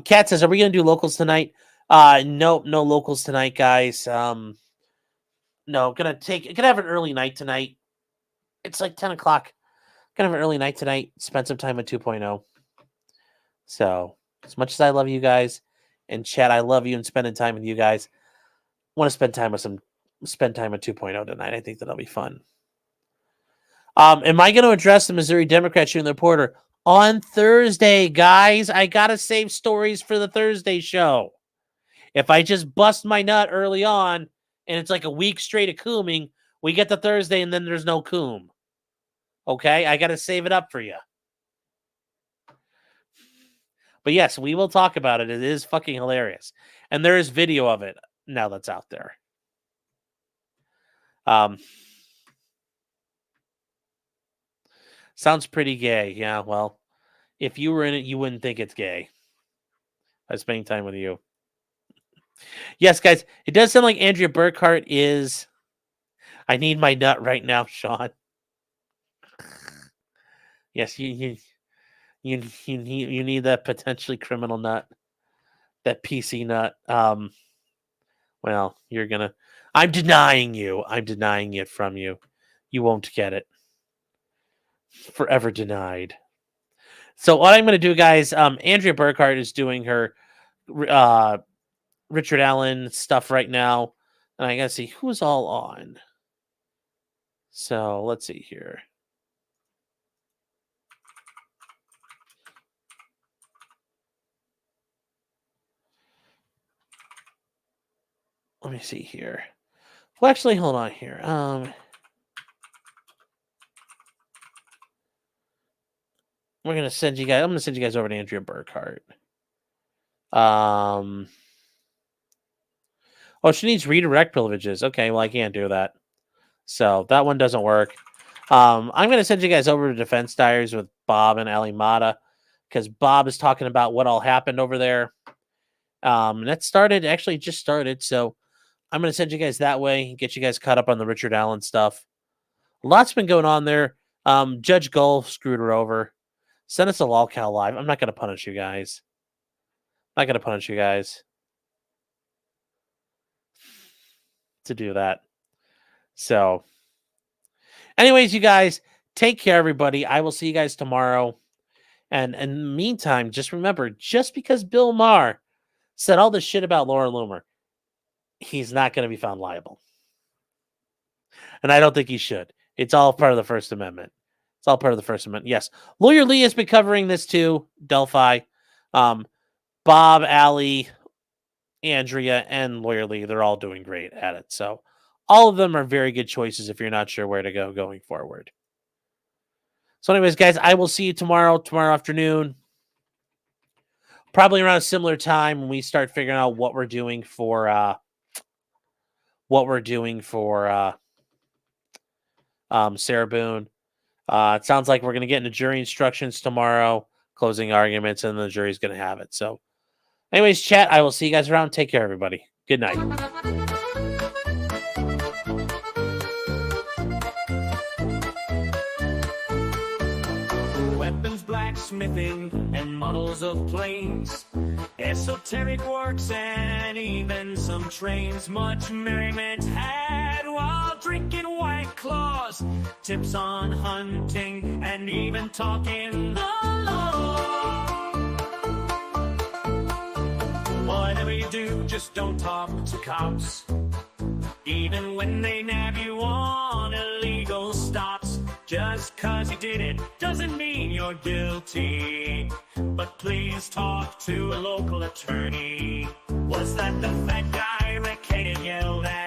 Kat says, are we going to do locals tonight? No locals tonight, guys. No, gonna have an early night tonight. It's like 10 o'clock. Gonna have an early night tonight. Spend some time with 2.0. So, as much as I love you guys, and chat, I love you and spending time with you guys. Want to spend time with 2.0 tonight. I think that'll be fun. Am I going to address the Missouri Democrat shooting the reporter on Thursday, guys? I got to save stories for the Thursday show. If I just bust my nut early on and it's like a week straight of cooming, we get to Thursday and then there's no coom. Okay? I got to save it up for you. But yes, we will talk about it. It is fucking hilarious. And there is video of it now that's out there. Sounds pretty gay. Yeah, well, if you were in it, you wouldn't think it's gay. I'm spending time with you. Yes, guys, it does sound like Andrea Burkhart is. I need my nut right now, Sean. Yes, you need that potentially criminal nut, that PC nut. Well, you're gonna. I'm denying you. I'm denying it from you. You won't get it. Forever denied. So what I'm going to do, guys, Andrea Burkhart is doing her Richard Allen stuff right now. And I got to see who's all on. So let's see here. Let me see here. Well, actually, hold on here. We're gonna send you guys. I'm gonna send you guys over to Andrea Burkhart. Oh, she needs redirect privileges. Okay, well, I can't do that. So that one doesn't work. I'm gonna send you guys over to Defense Diaries with Bob and Ali Mata because Bob is talking about what all happened over there. That just started. So I'm gonna send you guys that way, get you guys caught up on the Richard Allen stuff. Lots been going on there. Judge Gull screwed her over. Send us a lolcow live. I'm not going to punish you guys. To do that. So, anyways, you guys, take care, everybody. I will see you guys tomorrow. And in the meantime, just remember, just because Bill Maher said all this shit about Laura Loomer, he's not going to be found liable. And I don't think he should. It's all part of the First Amendment. Yes. Lawyer Lee has been covering this too. Delphi. Bob, Ali, Andrea, and Lawyer Lee, they're all doing great at it. So all of them are very good choices if you're not sure where to go going forward. So anyways, guys, I will see you tomorrow afternoon. Probably around a similar time when we start figuring out what we're doing for Sarah Boone. It sounds like we're going to get into jury instructions tomorrow, closing arguments, and the jury's going to have it. So anyways, chat, I will see you guys around. Take care, everybody. Good night. Weapons, blacksmithing, and models of planes, esoteric works, and even some trains. Much merriment had while drinking White Claws, tips on hunting, and even talking the law. Whatever you do, just don't talk to cops, even when they nab you on illegal stops. Just 'cause you did it doesn't mean you're guilty, but please talk to a local attorney. Was that the fat guy that Kaden yelled at?